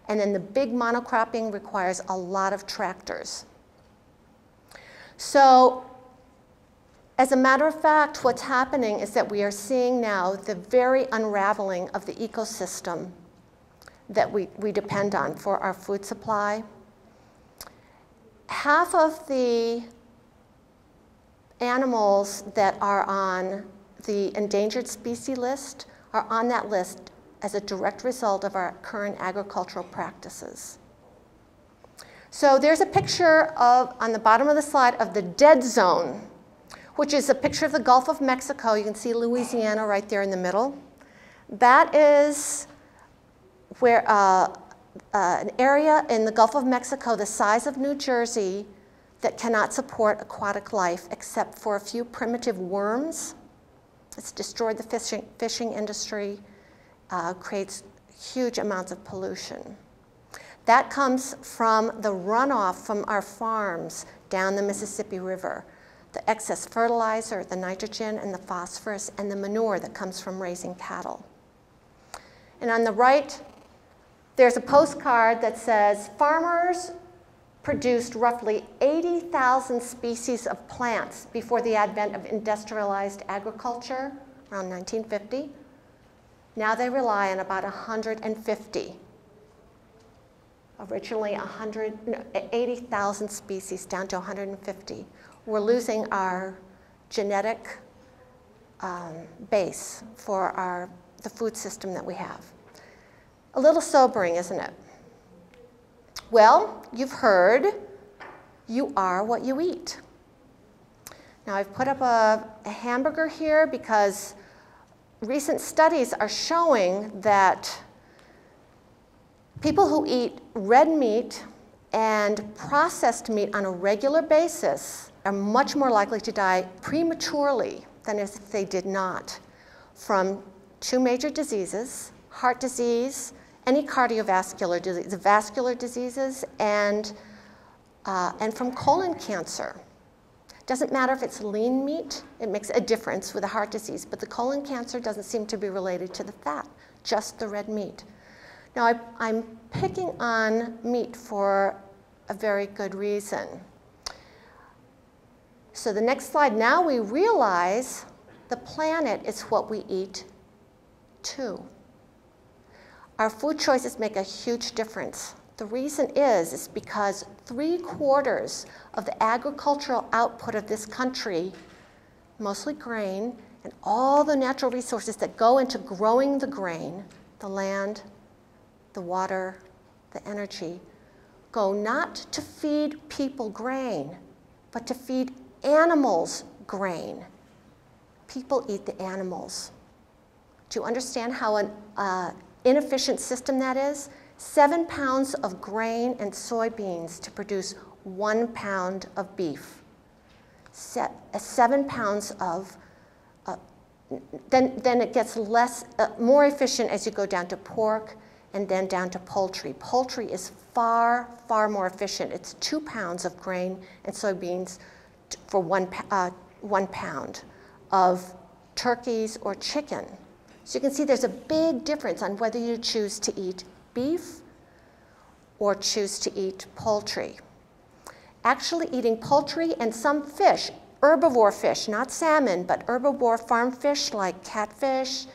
and then the big monocropping requires a lot of tractors. So, as a matter of fact, what's happening is that we are seeing now the very unraveling of the ecosystem that we depend on for our food supply. Half of the animals that are on the endangered species list are on that list as a direct result of our current agricultural practices. So there's a picture on the bottom of the slide of the dead zone, which is a picture of the Gulf of Mexico. You can see Louisiana right there in the middle. That is where an area in the Gulf of Mexico the size of New Jersey that cannot support aquatic life except for a few primitive worms. It's destroyed the fishing industry, creates huge amounts of pollution. That comes from the runoff from our farms down the Mississippi River, the excess fertilizer, the nitrogen, and the phosphorus, and the manure that comes from raising cattle. And on the right, there's a postcard that says, farmers produced roughly 80,000 species of plants before the advent of industrialized agriculture, around 1950. Now they rely on about 150. Originally 80,000 species down to 150. We're losing our genetic base for the food system that we have. A little sobering, isn't it? Well, you've heard, you are what you eat. Now I've put up a hamburger here because recent studies are showing that people who eat red meat and processed meat on a regular basis are much more likely to die prematurely than if they did not from 2 major diseases, heart disease, any cardiovascular disease, vascular diseases, and from colon cancer. Doesn't matter if it's lean meat, it makes a difference with the heart disease, but the colon cancer doesn't seem to be related to the fat, just the red meat. Now, I'm picking on meat for a very good reason. So the next slide, now we realize the planet is what we eat too. Our food choices make a huge difference. The reason is because 3/4 of the agricultural output of this country, mostly grain, and all the natural resources that go into growing the grain, the land, the water, the energy, go not to feed people grain, but to feed animals grain. People eat the animals. Do you understand how an inefficient system that is? 7 pounds of grain and soybeans to produce 1 pound of beef. 7 pounds of, then it gets more efficient as you go down to pork and then down to poultry. Poultry is far, far more efficient. It's 2 pounds of grain and soybeans for 1 pound of turkeys or chicken. So you can see there's a big difference on whether you choose to eat beef or choose to eat poultry. Actually eating poultry and some fish, herbivore fish, not salmon, but herbivore farm fish like catfish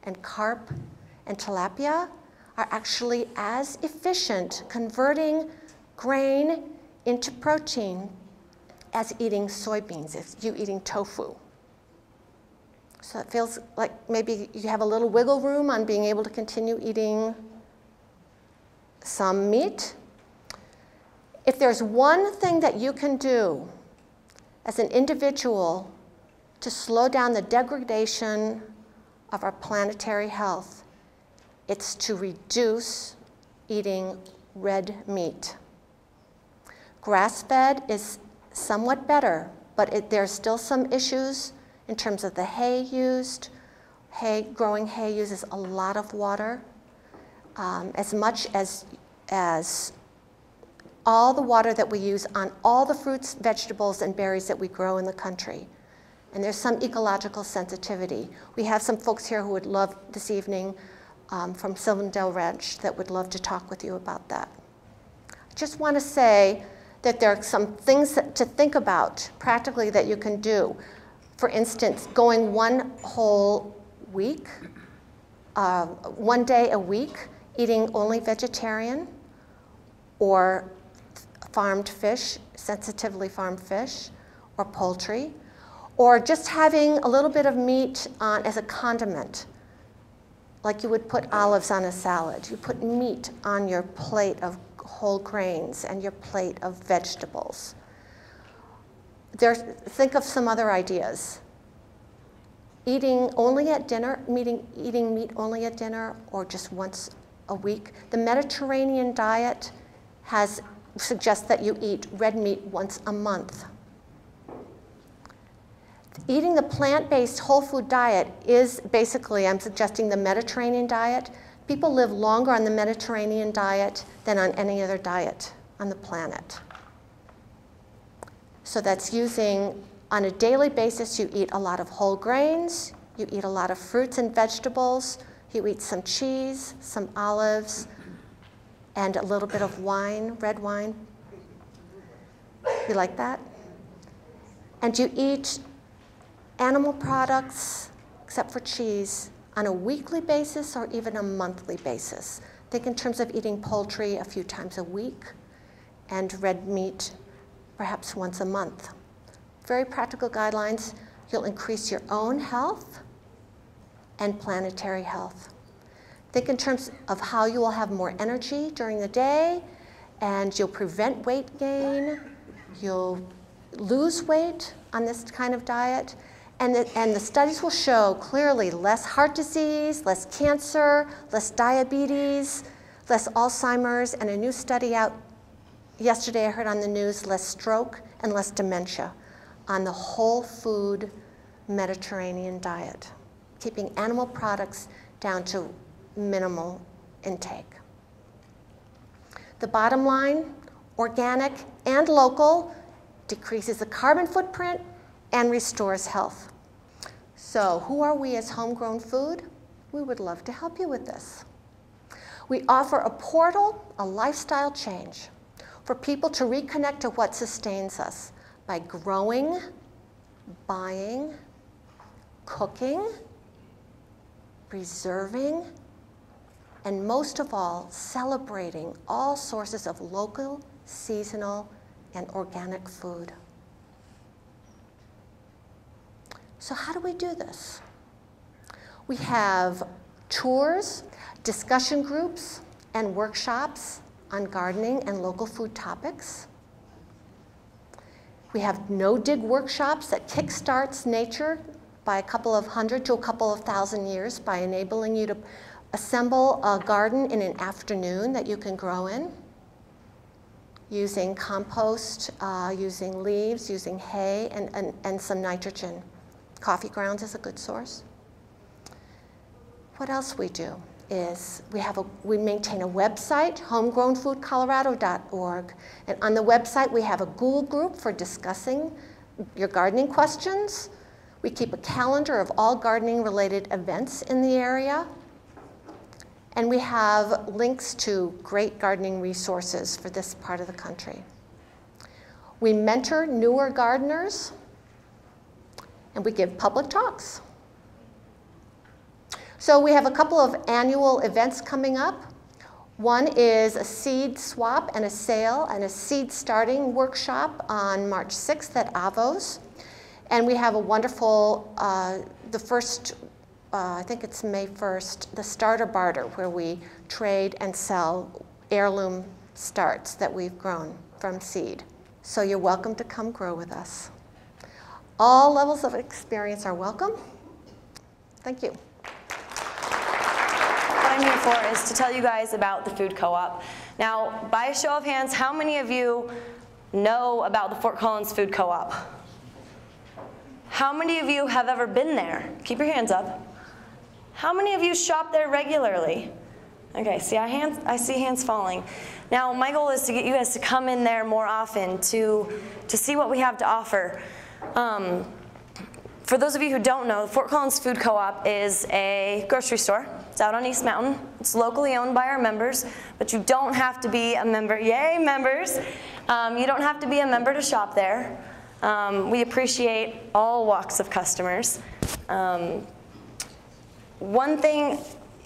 and carp and tilapia are actually as efficient converting grain into protein as eating soybeans, if you eating tofu. So it feels like maybe you have a little wiggle room on being able to continue eating some meat. If there's one thing that you can do as an individual to slow down the degradation of our planetary health, it's to reduce eating red meat. Grass-fed is somewhat better, but there's still some issues in terms of the hay used. Growing hay uses a lot of water, as much as all the water that we use on all the fruits, vegetables, and berries that we grow in the country. And there's some ecological sensitivity. We have some folks here who would love this evening from Silverdale Ranch that would love to talk with you about that. I just want to say that there are some things to think about practically that you can do. For instance, going one whole week, 1 day a week, eating only vegetarian or farmed fish, sensitively farmed fish, or poultry, or just having a little bit of meat on as a condiment, like you would put olives on a salad. You put meat on your plate of whole grains and your plate of vegetables. Think of some other ideas. Eating only at dinner, eating meat only at dinner, or just once a week. The Mediterranean diet suggests that you eat red meat once a month. Eating the plant-based whole food diet is basically, I'm suggesting, the Mediterranean diet. People live longer on the Mediterranean diet than on any other diet on the planet. So that's using, on a daily basis, you eat a lot of whole grains, you eat a lot of fruits and vegetables, you eat some cheese, some olives, and a little bit of wine, red wine. You like that? And you eat animal products, except for cheese, on a weekly basis or even a monthly basis. Think in terms of eating poultry a few times a week and red meat perhaps once a month. Very practical guidelines. You'll increase your own health and planetary health. Think in terms of how you will have more energy during the day, and you'll prevent weight gain. You'll lose weight on this kind of diet. And the studies will show clearly less heart disease, less cancer, less diabetes, less Alzheimer's, and a new study out yesterday I heard on the news, less stroke and less dementia on the whole food Mediterranean diet, keeping animal products down to minimal intake. The bottom line, organic and local, decreases the carbon footprint and restores health. So who are we as Homegrown Food? We would love to help you with this. We offer a portal, a lifestyle change, for people to reconnect to what sustains us by growing, buying, cooking, preserving, and most of all, celebrating all sources of local, seasonal, and organic food. So how do we do this? We have tours, discussion groups, and workshops on gardening and local food topics. We have no-dig workshops that kickstarts nature by a couple of hundred to a couple of thousand years by enabling you to assemble a garden in an afternoon that you can grow in, using compost, using leaves, using hay, and some nitrogen. Coffee grounds is a good source. What else we do is we maintain a website, homegrownfoodcolorado.org, and on the website we have a Google group for discussing your gardening questions. We keep a calendar of all gardening-related events in the area. And we have links to great gardening resources for this part of the country. We mentor newer gardeners, and we give public talks. So we have a couple of annual events coming up. One is a seed swap and a sale and a seed starting workshop on March 6th at Avos. And we have a wonderful, the first, I think it's May 1st, the starter barter, where we trade and sell heirloom starts that we've grown from seed. So you're welcome to come grow with us. All levels of experience are welcome. Thank you. What I'm here for is to tell you guys about the food co-op. Now, by a show of hands, how many of you know about the Fort Collins Food Co-op? How many of you have ever been there? Keep your hands up. How many of you shop there regularly? Okay, see, I see hands falling. Now, my goal is to get you guys to come in there more often to see what we have to offer. For those of you who don't know, the Fort Collins Food Co-op is a grocery store. It's out on East Mountain. It's locally owned by our members, but you don't have to be a member. Yay, members! You don't have to be a member to shop there. We appreciate all walks of customers. One thing,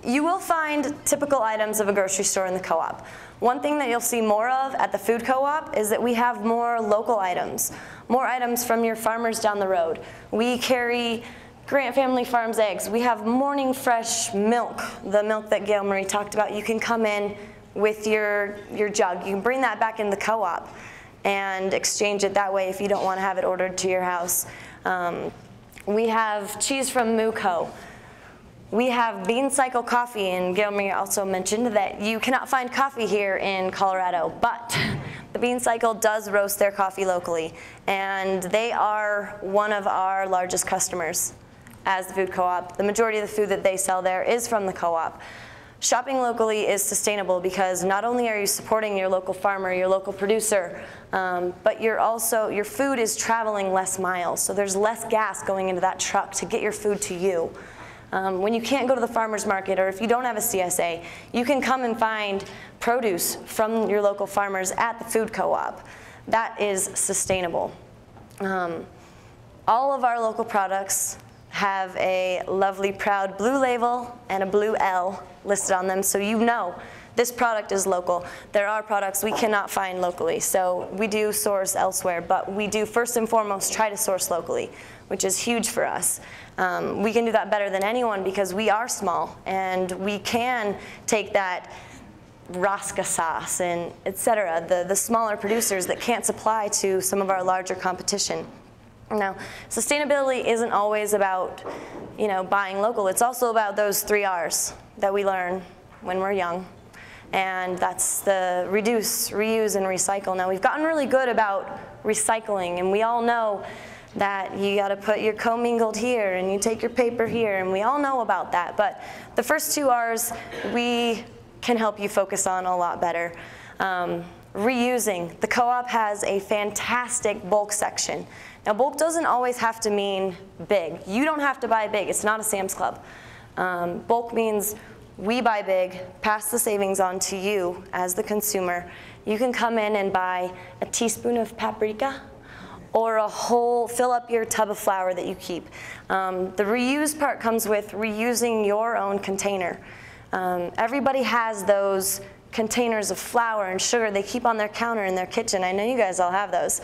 you will find typical items of a grocery store in the co-op. One thing that you'll see more of at the food co-op is that we have more local items, more items from your farmers down the road. We carry Grant Family Farms eggs. We have morning fresh milk, the milk that Gail Marie talked about. You can come in with your jug. You can bring that back in the co-op and exchange it that way if you don't want to have it ordered to your house. We have cheese from Muco. We have Bean Cycle coffee, and Gail Marie also mentioned that you cannot find coffee here in Colorado, but the Bean Cycle does roast their coffee locally, and they are one of our largest customers as the food co-op. The majority of the food that they sell there is from the co-op. Shopping locally is sustainable because not only are you supporting your local farmer, your local producer, but your food is traveling less miles, so there's less gas going into that truck to get your food to you. When you can't go to the farmer's market, or if you don't have a CSA, you can come and find produce from your local farmers at the food co-op. That is sustainable. All of our local products have a lovely proud blue label and a blue L listed on them, so you know this product is local. There are products we cannot find locally, so we do source elsewhere, but we do first and foremost try to source locally, which is huge for us. We can do that better than anyone because we are small, and we can take that Rosca sauce and etc., the smaller producers that can't supply to some of our larger competition. Now, sustainability isn't always about, buying local. It's also about those 3 R's that we learn when we're young. And that's the reduce, reuse, and recycle. Now, we've gotten really good about recycling, and we all know that you got to put your commingled here, and you take your paper here, and we all know about that. But the first 2 R's, we can help you focus on a lot better. Reusing. The co-op has a fantastic bulk section. Now, bulk doesn't always have to mean big. You don't have to buy big. It's not a Sam's Club. Bulk means we buy big, pass the savings on to you as the consumer. You can come in and buy a teaspoon of paprika or fill up your tub of flour that you keep. The reuse part comes with reusing your own container. Everybody has those containers of flour and sugar they keep on their counter in their kitchen. I know you guys all have those.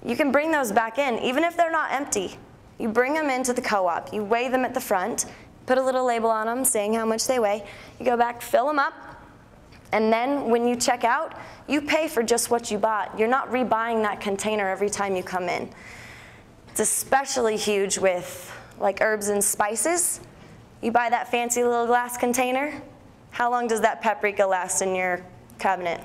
You can bring those back in, even if they're not empty. You bring them into the co-op. You weigh them at the front, put a little label on them saying how much they weigh. You go back, fill them up, and then when you check out, you pay for just what you bought. You're not rebuying that container every time you come in. It's especially huge with like herbs and spices. You buy that fancy little glass container. How long does that paprika last in your cabinet?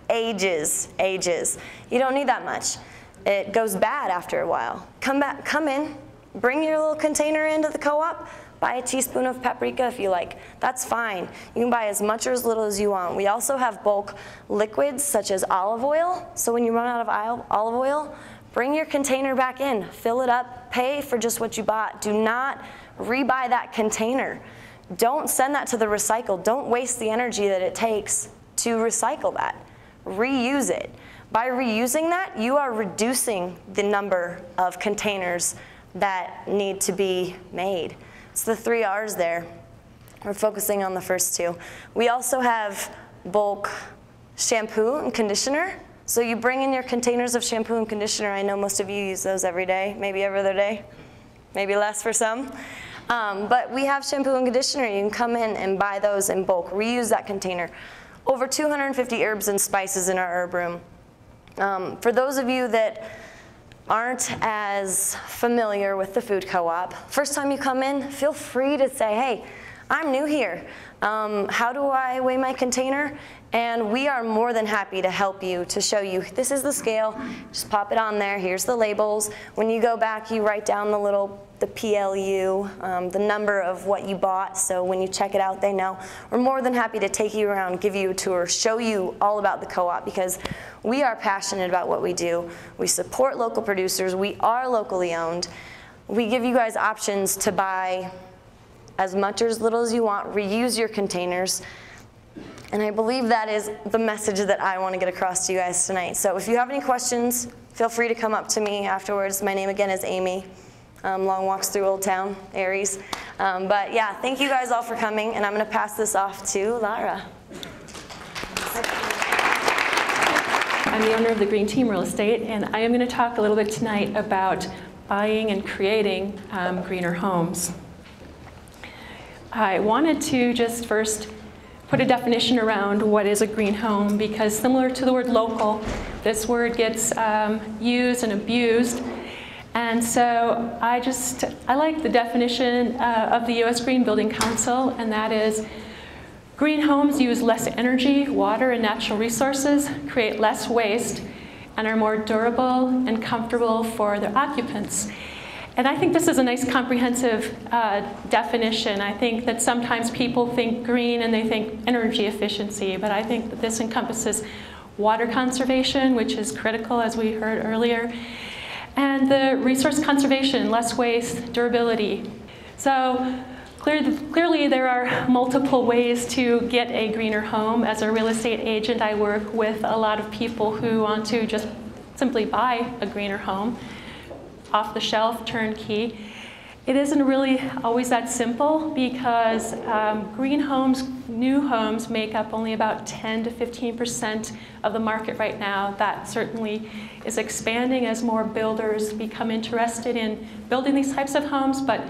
Ages, ages. You don't need that much. It goes bad after a while. Come in, bring your little container into the co-op, buy a teaspoon of paprika if you like. That's fine. You can buy as much or as little as you want. We also have bulk liquids such as olive oil. So when you run out of olive oil, bring your container back in, fill it up, pay for just what you bought. Do not rebuy that container. Don't send that to the recycle. Don't waste the energy that it takes to recycle that. Reuse it. By reusing that, you are reducing the number of containers that need to be made. It's the 3 R's there. We're focusing on the first 2. We also have bulk shampoo and conditioner. So you bring in your containers of shampoo and conditioner. I know most of you use those every day, maybe every other day, maybe less for some. But we have shampoo and conditioner. You can come in and buy those in bulk. Reuse that container. Over 250 herbs and spices in our herb room. For those of you that aren't as familiar with the food co-op, first time you come in, feel free to say, hey, I'm new here. How do I weigh my container? And we are more than happy to help you, to show you, this is the scale, just pop it on there, here's the labels. When you go back, you write down the PLU, the number of what you bought, so when you check it out, they know. We're more than happy to take you around, give you a tour, show you all about the co-op, because we are passionate about what we do. We support local producers, we are locally owned. We give you guys options to buy as much or as little as you want, reuse your containers. And I believe that is the message that I want to get across to you guys tonight. So if you have any questions, feel free to come up to me afterwards. My name again is Amy. Long walks through Old Town, Aries. But yeah, thank you guys all for coming, and I'm going to pass this off to Lara. I'm the owner of the Green Team Real Estate, and I am going to talk a little bit tonight about buying and creating greener homes. I wanted to just first put a definition around what is a green home, because similar to the word local, this word gets used and abused. And so I like the definition of the U.S. Green Building Council, and that is green homes use less energy, water, and natural resources, create less waste, and are more durable and comfortable for their occupants. And I think this is a nice comprehensive definition. I think that sometimes people think green and they think energy efficiency, but I think that this encompasses water conservation, which is critical, as we heard earlier, and the resource conservation, less waste, durability. So clearly there are multiple ways to get a greener home. As a real estate agent, I work with a lot of people who want to just simply buy a greener home, off the shelf, turnkey. It isn't really always that simple, because green homes, new homes, make up only about 10 to 15% of the market right now. That certainly is expanding as more builders become interested in building these types of homes, but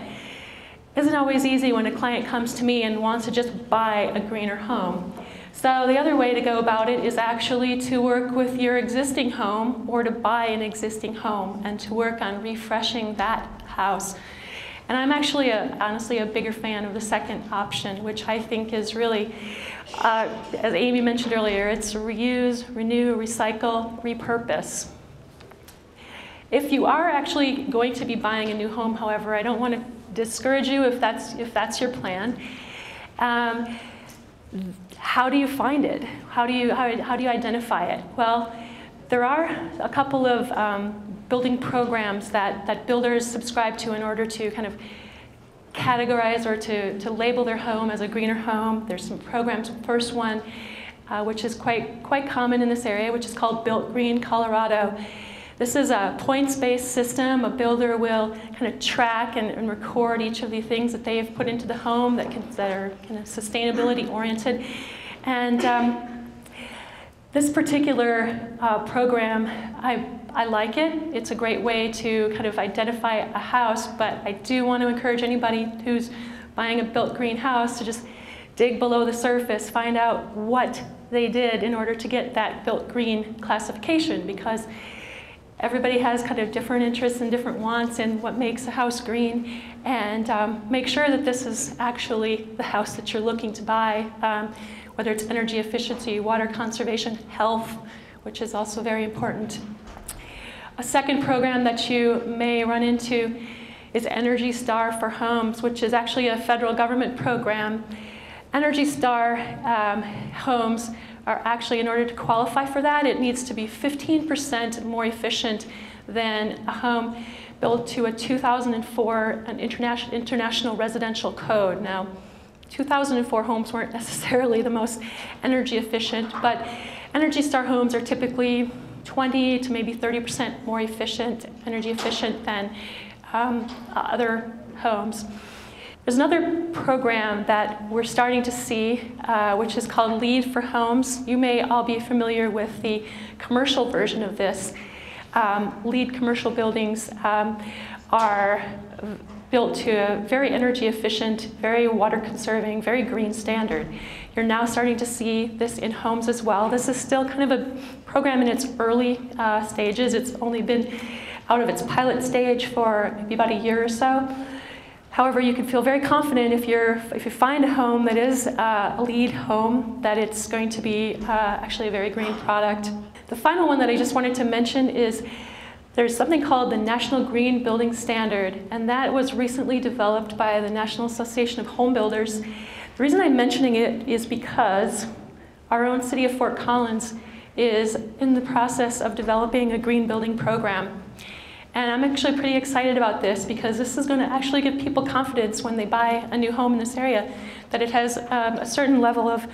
isn't always easy when a client comes to me and wants to just buy a greener home. So the other way to go about it is actually to work with your existing home, or to buy an existing home and to work on refreshing that house. And I'm actually, honestly, a bigger fan of the second option, which I think is really, as Amy mentioned earlier, it's reuse, renew, recycle, repurpose. If you are actually going to be buying a new home, however, I don't want to discourage you if that's your plan. How do you find it? How do you identify it? Well, there are a couple of building programs that builders subscribe to in order to kind of categorize or to label their home as a greener home. There's some programs. First one, which is quite common in this area, which is called Built Green Colorado. This is a points-based system. A builder will kind of track and record each of the things that they have put into the home that are kind of sustainability oriented. And this particular program, I like it. It's a great way to kind of identify a house, but I do want to encourage anybody who's buying a built green house to just dig below the surface, find out what they did in order to get that built green classification, because everybody has kind of different interests and different wants in what makes a house green, and make sure that this is actually the house that you're looking to buy, whether it's energy efficiency, water conservation, health, which is also very important. A second program that you may run into is Energy Star for Homes, which is actually a federal government program. Energy Star homes are actually, in order to qualify for that, it needs to be 15% more efficient than a home built to a 2004 international residential code. Now, 2004 homes weren't necessarily the most energy efficient, but Energy Star homes are typically 20 to maybe 30% more energy efficient than other homes. There's another program that we're starting to see, which is called LEED for Homes. You may all be familiar with the commercial version of this. LEED commercial buildings are built to a very energy efficient, very water conserving, very green standard. You're now starting to see this in homes as well. This is still kind of a program in its early stages. It's only been out of its pilot stage for maybe about a year or so. However, you can feel very confident if you find a home that is a LEED home, that it's going to be actually a very green product. The final one that I just wanted to mention is there's something called the National Green Building Standard, and that was recently developed by the National Association of Home Builders. The reason I'm mentioning it is because our own city of Fort Collins is in the process of developing a green building program. And I'm actually pretty excited about this because this is going to actually give people confidence when they buy a new home in this area that it has a certain level of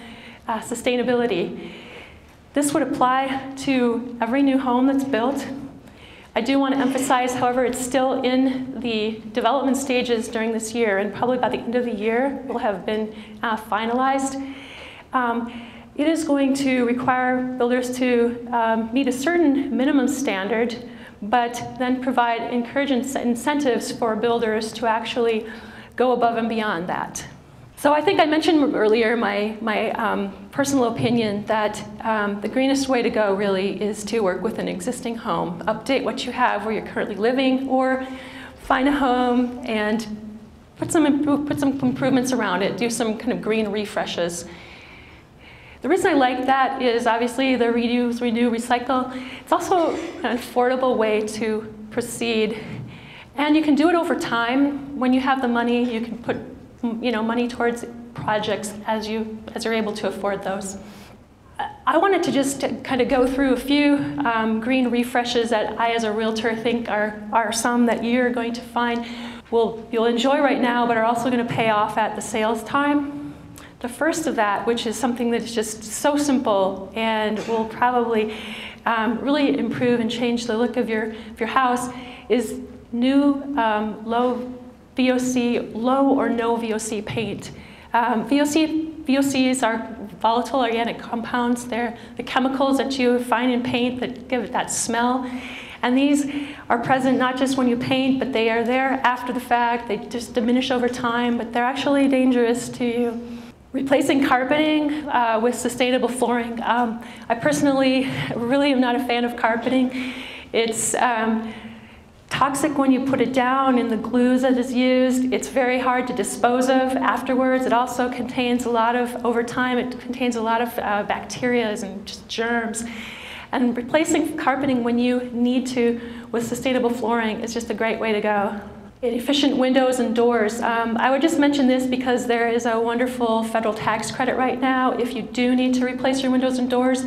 sustainability. This would apply to every new home that's built. I do want to emphasize, however, it's still in the development stages during this year, and probably by the end of the year will have been finalized. It is going to require builders to meet a certain minimum standard, but then provide encouraging incentives for builders to actually go above and beyond that. So I think I mentioned earlier my personal opinion that the greenest way to go really is to work with an existing home, update what you have where you're currently living, or find a home and put some improvements around it, do some kind of green refreshes. The reason I like that is obviously the reuse, renew, recycle. It's also an affordable way to proceed. And you can do it over time. When you have the money, you can put money towards projects as you're able to afford those. I wanted to just kind of go through a few green refreshes that I as a realtor think are some that you're going to find you'll enjoy right now, but are also going to pay off at the sales time. The first of that, which is something that is just so simple and will probably really improve and change the look of your house, is new low or no VOC paint. VOCs are volatile organic compounds. They're the chemicals that you find in paint that give it that smell. And these are present not just when you paint, but they are there after the fact. They just diminish over time, but they're actually dangerous to you. Replacing carpeting with sustainable flooring. I personally really am not a fan of carpeting. It's toxic when you put it down in the glues that is used. It's very hard to dispose of afterwards. It also contains over time, it contains a lot of bacteria and just germs. And replacing carpeting when you need to with sustainable flooring is just a great way to go. Efficient windows and doors. I would just mention this because there is a wonderful federal tax credit right now. If you do need to replace your windows and doors,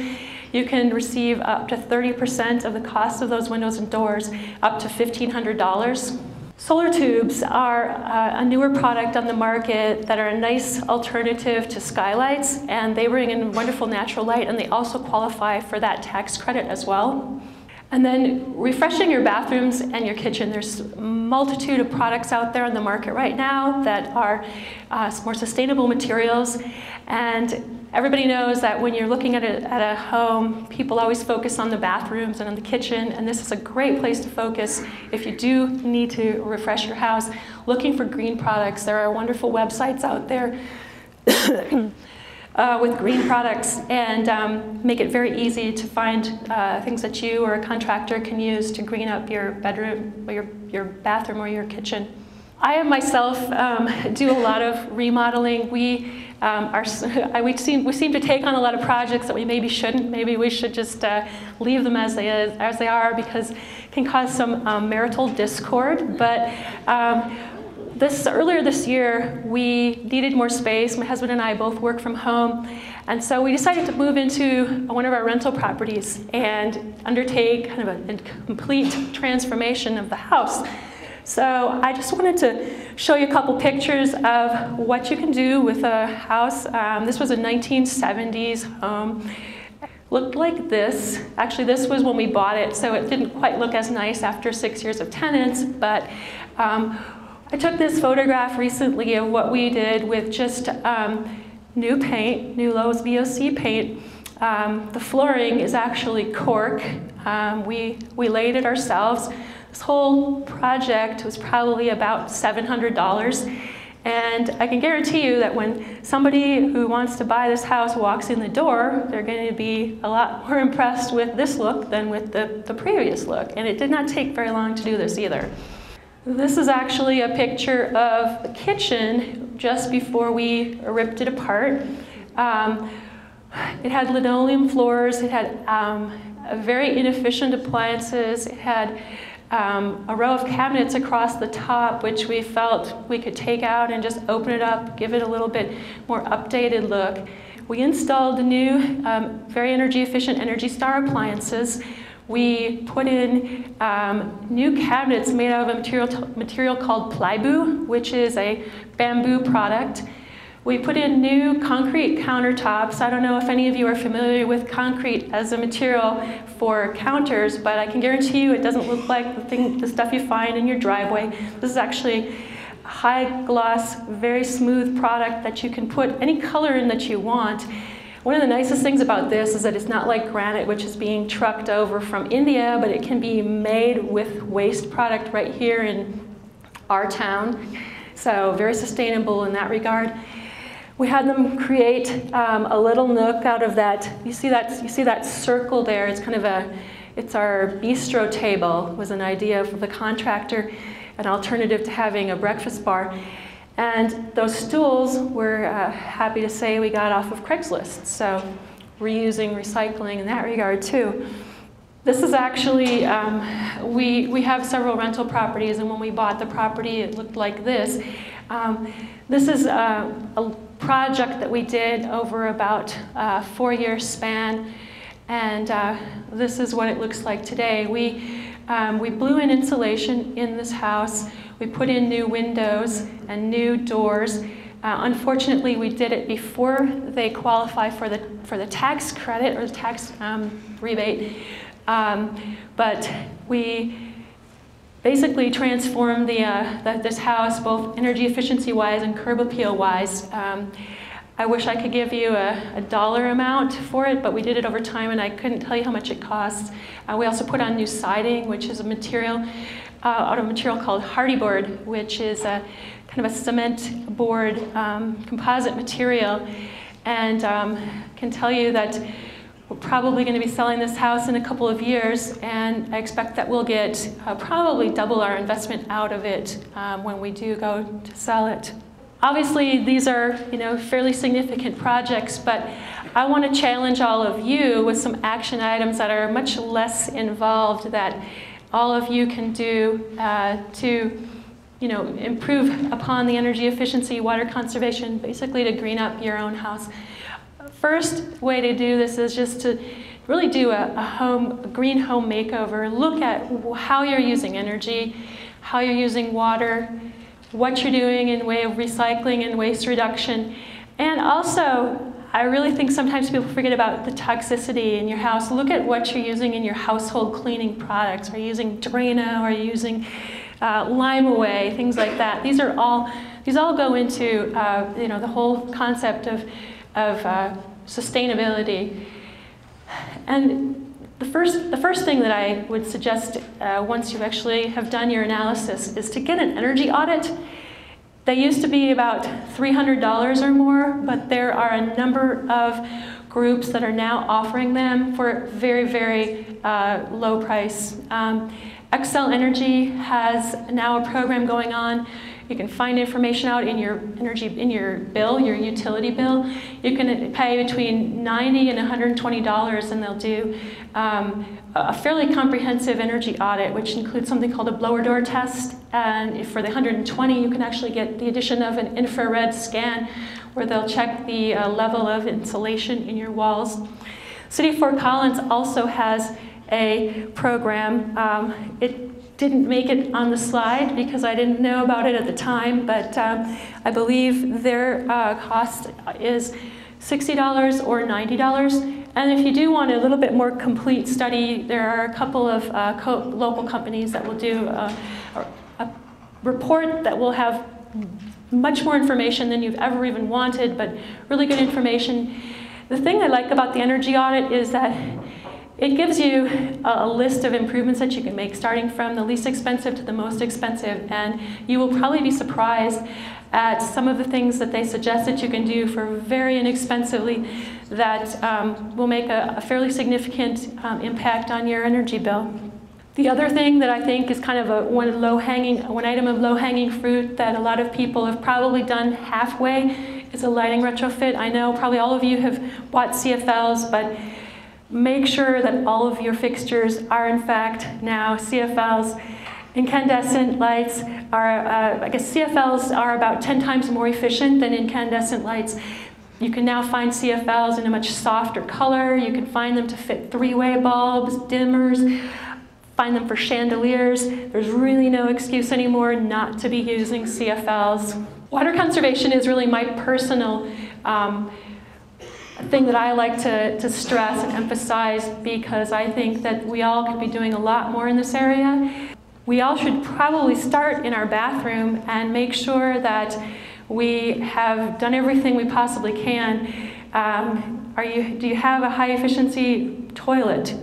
you can receive up to 30% of the cost of those windows and doors, up to $1,500. Solar tubes are a newer product on the market that are a nice alternative to skylights, and they bring in wonderful natural light, and they also qualify for that tax credit as well. And then refreshing your bathrooms and your kitchen. There's a multitude of products out there on the market right now that are more sustainable materials. And everybody knows that when you're looking at a home, people always focus on the bathrooms and on the kitchen. And this is a great place to focus if you do need to refresh your house. Looking for green products. There are wonderful websites out there with green products, and make it very easy to find things that you or a contractor can use to green up your bedroom or your bathroom or your kitchen. I myself do a lot of remodeling. We seem to take on a lot of projects that we maybe shouldn't. Maybe we should just leave them as they are, because it can cause some marital discord. But Earlier this year, we needed more space. My husband and I both work from home, and so we decided to move into one of our rental properties and undertake kind of a complete transformation of the house. So I just wanted to show you a couple pictures of what you can do with a house. This was a 1970s home. Looked like this. Actually, this was when we bought it, so it didn't quite look as nice after 6 years of tenants, but I took this photograph recently of what we did with just new paint, new Lowe's VOC paint. The flooring is actually cork. We laid it ourselves. This whole project was probably about $700. And I can guarantee you that when somebody who wants to buy this house walks in the door, they're going to be a lot more impressed with this look than with the previous look. And it did not take very long to do this either. This is actually a picture of the kitchen just before we ripped it apart. It had linoleum floors, it had very inefficient appliances, it had a row of cabinets across the top, which we felt we could take out and just open it up, give it a little bit more updated look. We installed the new, very energy efficient Energy Star appliances. We put in new cabinets made out of a material called plywood, which is a bamboo product. We put in new concrete countertops. I don't know if any of you are familiar with concrete as a material for counters, but I can guarantee you it doesn't look like the stuff you find in your driveway. This is actually a high gloss, very smooth product that you can put any color in that you want. One of the nicest things about this is that it's not like granite, which is being trucked over from India, but it can be made with waste product right here in our town. So very sustainable in that regard. We had them create a little nook out of that. You see that circle there? It's kind of it's our bistro table. Was an idea for the contractor, an alternative to having a breakfast bar. And those stools, we're happy to say we got off of Craigslist. So reusing, recycling in that regard too. This is actually, we have several rental properties, and when we bought the property, it looked like this. This is a project that we did over about a 4-year span, and this is what it looks like today. We blew in insulation in this house. We put in new windows and new doors. Unfortunately, we did it before they qualify for the tax credit or the tax rebate, but we basically transformed this house both energy efficiency wise and curb appeal wise. I wish I could give you a dollar amount for it, but we did it over time and I couldn't tell you how much it costs. We also put on new siding, which is a material out of a material called hardy board, which is a kind of a cement board composite material, and can tell you that we're probably going to be selling this house in a couple of years, and I expect that we'll get probably double our investment out of it when we do go to sell it. Obviously, these are fairly significant projects, but I want to challenge all of you with some action items that are much less involved that all of you can do to improve upon the energy efficiency, water conservation, basically to green up your own house. First way to do this is just to really do a green home makeover. Look at how you're using energy, how you're using water, what you're doing in way of recycling and waste reduction. And also, I really think sometimes people forget about the toxicity in your house. Look at what you're using in your household cleaning products. Are you using Drano? Are you using Lime Away? Things like that. These all go into the whole concept of sustainability. And the first thing that I would suggest once you actually have done your analysis is to get an energy audit. They used to be about $300 or more, but there are a number of groups that are now offering them for very, very low price. Xcel Energy has now a program going on You can find information out in your bill, your utility bill. You can pay between $90 and $120, and they'll do a fairly comprehensive energy audit, which includes something called a blower door test. And for the $120, you can actually get the addition of an infrared scan, where they'll check the level of insulation in your walls. City of Fort Collins also has a program. It didn't make it on the slide because I didn't know about it at the time, but I believe their cost is $60 or $90. And if you do want a little bit more complete study, there are a couple of local companies that will do a report that will have much more information than you've ever even wanted, but really good information. The thing I like about the energy audit is that it gives you a list of improvements that you can make, starting from the least expensive to the most expensive, and you will probably be surprised at some of the things that they suggest that you can do for very inexpensively that will make a fairly significant impact on your energy bill. The other thing that I think is kind of one item of low-hanging fruit that a lot of people have probably done halfway is a lighting retrofit. I know probably all of you have bought CFLs, but make sure that all of your fixtures are in fact now CFLs. Incandescent lights are, I guess CFLs are about 10 times more efficient than incandescent lights. You can now find CFLs in a much softer color. You can find them to fit three-way bulbs, dimmers, find them for chandeliers. There's really no excuse anymore not to be using CFLs. Water conservation is really my personal thing that I like to stress and emphasize, because I think that we all could be doing a lot more in this area. We all should probably start in our bathroom and make sure that we have done everything we possibly can. Do you have a high efficiency toilet?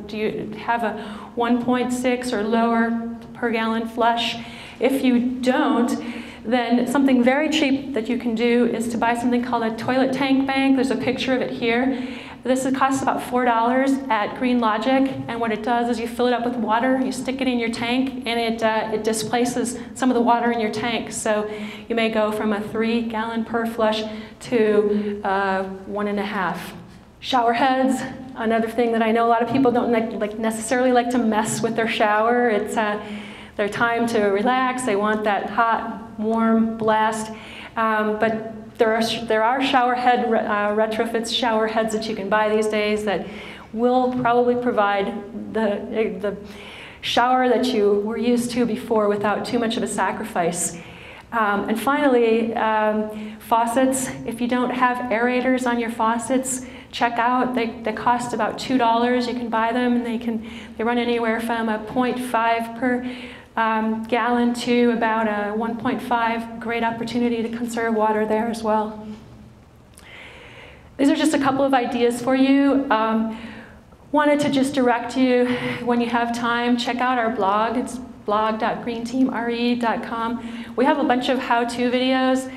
Do you have a 1.6 or lower per gallon flush? If you don't, then something very cheap that you can do is to buy something called a toilet tank bank. There's a picture of it here. This costs about $4 at Green Logic, and what it does is you fill it up with water, you stick it in your tank, and it displaces some of the water in your tank. So you may go from a 3-gallon per flush to 1.5. Shower heads, another thing that I know a lot of people don't necessarily like to mess with their shower. It's their time to relax. They want that hot, warm blast, but there are shower head retrofits, shower heads that you can buy these days that will probably provide the shower that you were used to before without too much of a sacrifice. And finally, faucets. If you don't have aerators on your faucets, check out. They cost about $2. You can buy them, and they run anywhere from a 0.5 per gallon to about a 1.5. Great opportunity to conserve water there as well. These are just a couple of ideas for you. Wanted to just direct you, when you have time, check out our blog. It's blog.greenteamre.com. We have a bunch of how-to videos.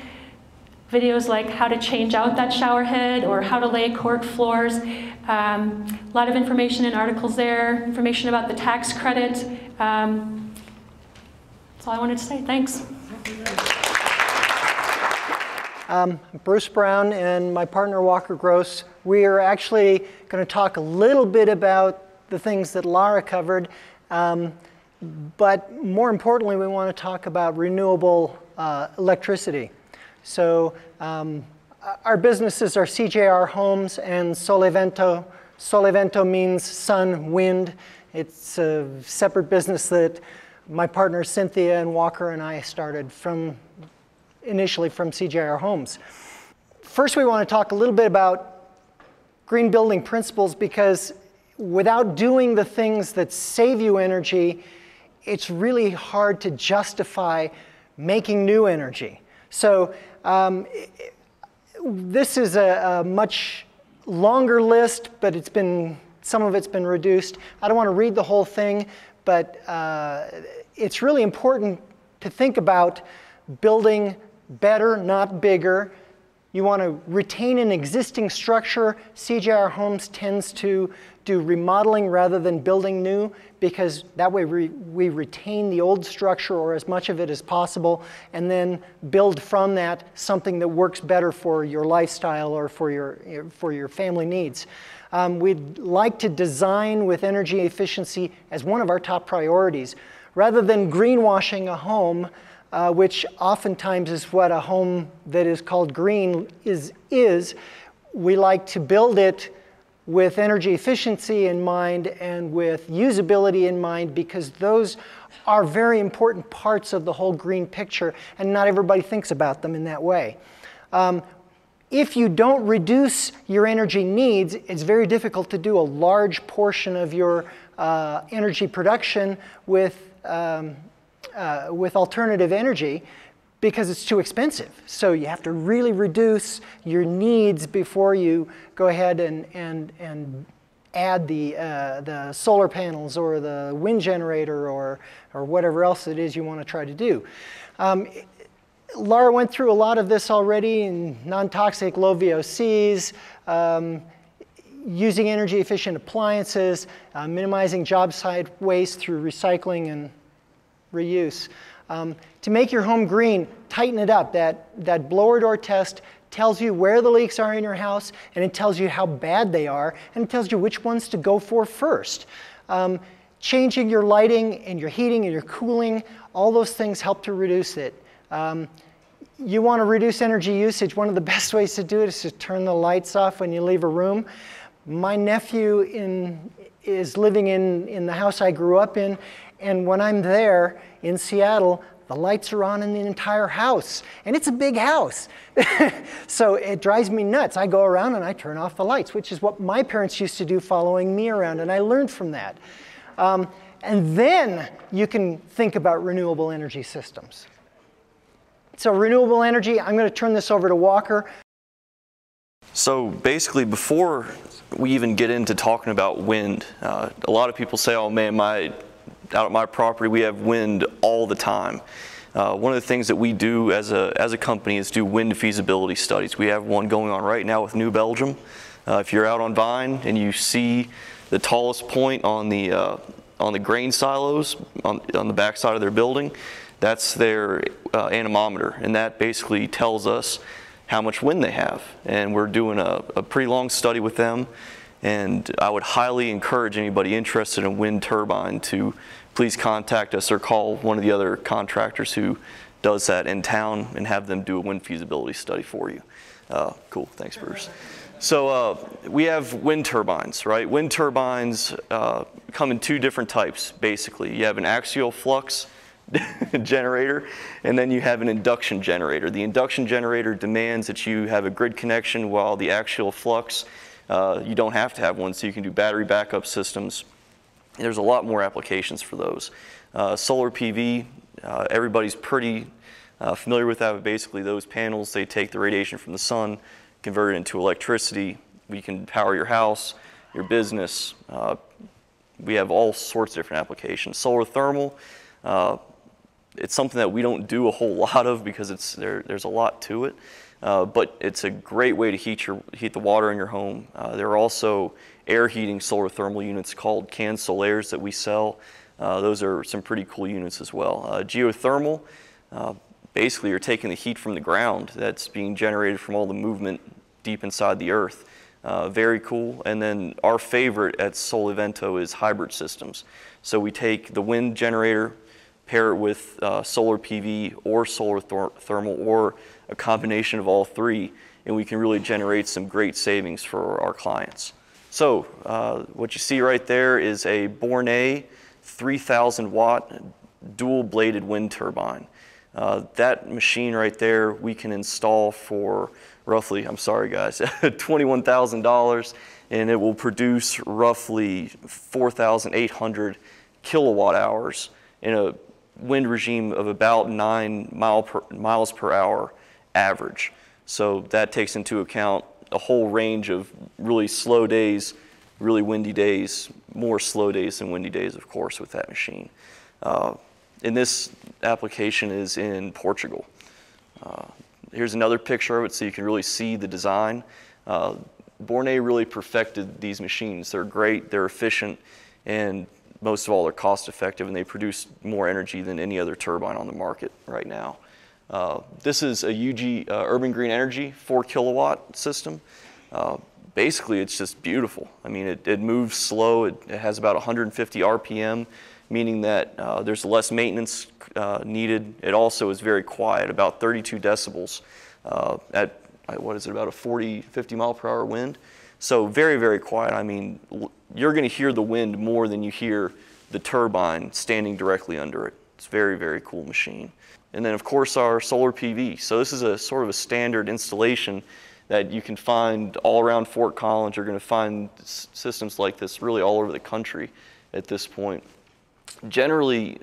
Videos like how to change out that shower head or how to lay cork floors. A lot of information and articles there, information about the tax credit. That's all I wanted to say. Thanks. Bruce Brown and my partner Walker Gross. We are actually going to talk a little bit about the things that Lara covered, but more importantly, we want to talk about renewable electricity. So our businesses are CJR Homes and Solevento. Solevento means sun, wind. It's a separate business that my partner Cynthia and Walker and I started initially from CJR Homes. First, we want to talk a little bit about green building principles, because without doing the things that save you energy, it's really hard to justify making new energy. So this is a much longer list, but some of it's been reduced. I don't want to read the whole thing, but it's really important to think about building better, not bigger, You want to retain an existing structure. CJR Homes tends to do remodeling rather than building new, because that way we retain the old structure, or as much of it as possible, and then build from that something that works better for your lifestyle or for your family needs. We'd like to design with energy efficiency as one of our top priorities. Rather than greenwashing a home, which oftentimes is what a home that is called green is, we like to build it with energy efficiency in mind and with usability in mind, because those are very important parts of the whole green picture, and not everybody thinks about them in that way. If you don't reduce your energy needs, it's very difficult to do a large portion of your energy production with alternative energy, because it's too expensive. So you have to really reduce your needs before you go ahead and add the solar panels or the wind generator or whatever else it is you want to try to do. Laura went through a lot of this already in non-toxic, low VOCs, using energy efficient appliances, minimizing job site waste through recycling and reuse. To make your home green, tighten it up. That blower door test tells you where the leaks are in your house, and it tells you how bad they are, and it tells you which ones to go for first. Changing your lighting and your heating and your cooling, all those things help to reduce it. You want to reduce energy usage. One of the best ways to do it is to turn the lights off when you leave a room. My nephew is living in the house I grew up in, and when I'm there in Seattle, the lights are on in the entire house, and it's a big house. So it drives me nuts. I go around and I turn off the lights, which is what my parents used to do following me around, and I learned from that. And then you can think about renewable energy systems. So renewable energy, I'm going to turn this over to Walker. So basically, before we even get into talking about wind, a lot of people say, oh man, out at my property we have wind all the time. One of the things that we do as a company is do wind feasibility studies. We have one going on right now with New Belgium. If you're out on Vine and you see the tallest point on the grain silos on the back side of their building, that's their anemometer, and that basically tells us how much wind they have. And we're doing a pretty long study with them, and I would highly encourage anybody interested in wind turbine to please contact us or call one of the other contractors who does that in town and have them do a wind feasibility study for you. Cool, thanks Bruce. So we have wind turbines, right? Wind turbines come in two different types, basically. You have an axial flux generator, and then you have an induction generator. The induction generator demands that you have a grid connection, while the axial flux, you don't have to have one, so you can do battery backup systems. There's a lot more applications for those. Solar PV, everybody's pretty familiar with that, but basically those panels, they take the radiation from the sun, convert it into electricity. We can power your house, your business. We have all sorts of different applications. Solar thermal, it's something that we don't do a whole lot of because there's a lot to it, but it's a great way to heat the water in your home. There are also air heating solar thermal units called canned solaires that we sell. Those are some pretty cool units as well. Geothermal, basically you're taking the heat from the ground that's being generated from all the movement deep inside the earth. Very cool. And then our favorite at Solivento is hybrid systems. So we take the wind generator, pair it with solar PV or solar thermal or a combination of all three, and we can really generate some great savings for our clients. So what you see right there is a Bornay 3,000 watt dual bladed wind turbine. That machine right there we can install for roughly, I'm sorry guys, $21,000, and it will produce roughly 4,800 kilowatt hours in a wind regime of about 9 miles per hour average. So that takes into account a whole range of really slow days, really windy days, more slow days than windy days, of course, with that machine. And this application is in Portugal. Here's another picture of it so you can really see the design. Bornay really perfected these machines. They're great, they're efficient, and most of all, they're cost effective, and they produce more energy than any other turbine on the market right now. This is a UG Urban Green Energy 4 kilowatt system. Basically, it's just beautiful. I mean, it moves slow. It has about 150 RPM, meaning that there's less maintenance needed. It also is very quiet, about 32 decibels at, what is it, about a 40, 50 mile per hour wind. So very, very quiet. I mean, you're going to hear the wind more than you hear the turbine standing directly under it. It's a very, very cool machine. And then, of course, our solar PV. So this is a sort of a standard installation that you can find all around Fort Collins. You're going to find systems like this really all over the country at this point. Generally,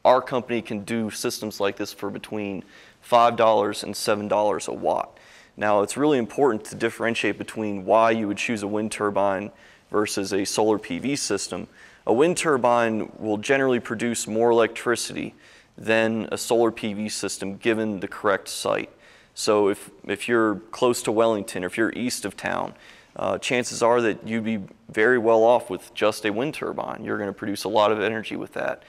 our company can do systems like this for between $5 and $7 a watt. Now, it's really important to differentiate between why you would choose a wind turbine versus a solar PV system. A wind turbine will generally produce more electricity than a solar PV system given the correct site. So if you're close to Wellington or if you're east of town, chances are that you'd be very well off with just a wind turbine. You're going to produce a lot of energy with that.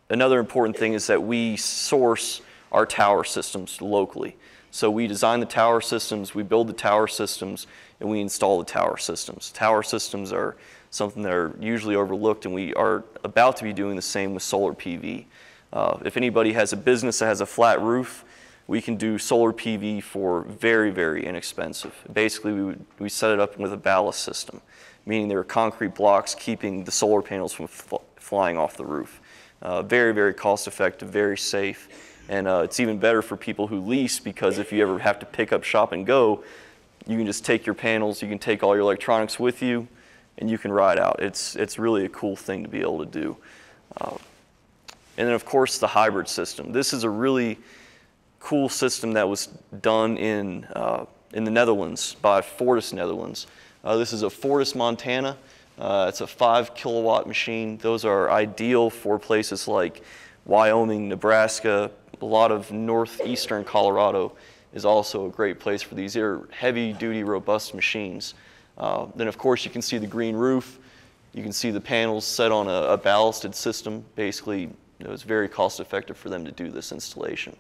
Another important thing is that we source our tower systems locally. So we design the tower systems, we build the tower systems, and we install the tower systems. Tower systems are something that are usually overlooked, and we are about to be doing the same with solar PV. If anybody has a business that has a flat roof, we can do solar PV for very, very inexpensive. Basically, we set it up with a ballast system, meaning there are concrete blocks keeping the solar panels from flying off the roof. Very, very cost effective, very safe, and it's even better for people who lease, because if you ever have to pick up, shop, and go, you can just take your panels, you can take all your electronics with you, and you can ride out. It's really a cool thing to be able to do. And then, of course, the hybrid system. This is a really cool system that was done in the Netherlands by Fortis Netherlands. This is a Fortis Montana. It's a 5 kilowatt machine. Those are ideal for places like Wyoming, Nebraska. A lot of northeastern Colorado is also a great place for these. They're heavy-duty, robust machines. Then, of course, you can see the green roof. You can see the panels set on a ballasted system. Basically, it was very cost-effective for them to do this installation.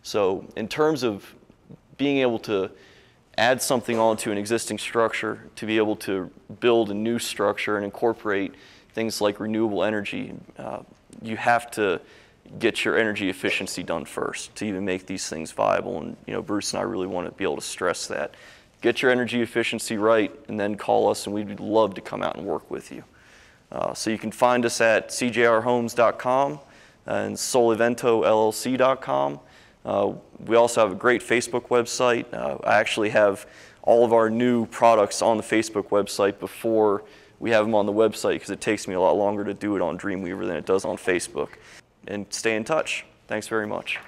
So in terms of being able to add something onto an existing structure, to be able to build a new structure and incorporate things like renewable energy, you have to get your energy efficiency done first to even make these things viable. And Bruce and I really want to be able to stress that. Get your energy efficiency right, and then call us, and we'd love to come out and work with you. So you can find us at cjrhomes.com and soleventolllc.com. We also have a great Facebook website. I actually have all of our new products on the Facebook website before we have them on the website, because it takes me a lot longer to do it on Dreamweaver than it does on Facebook. And stay in touch. Thanks very much.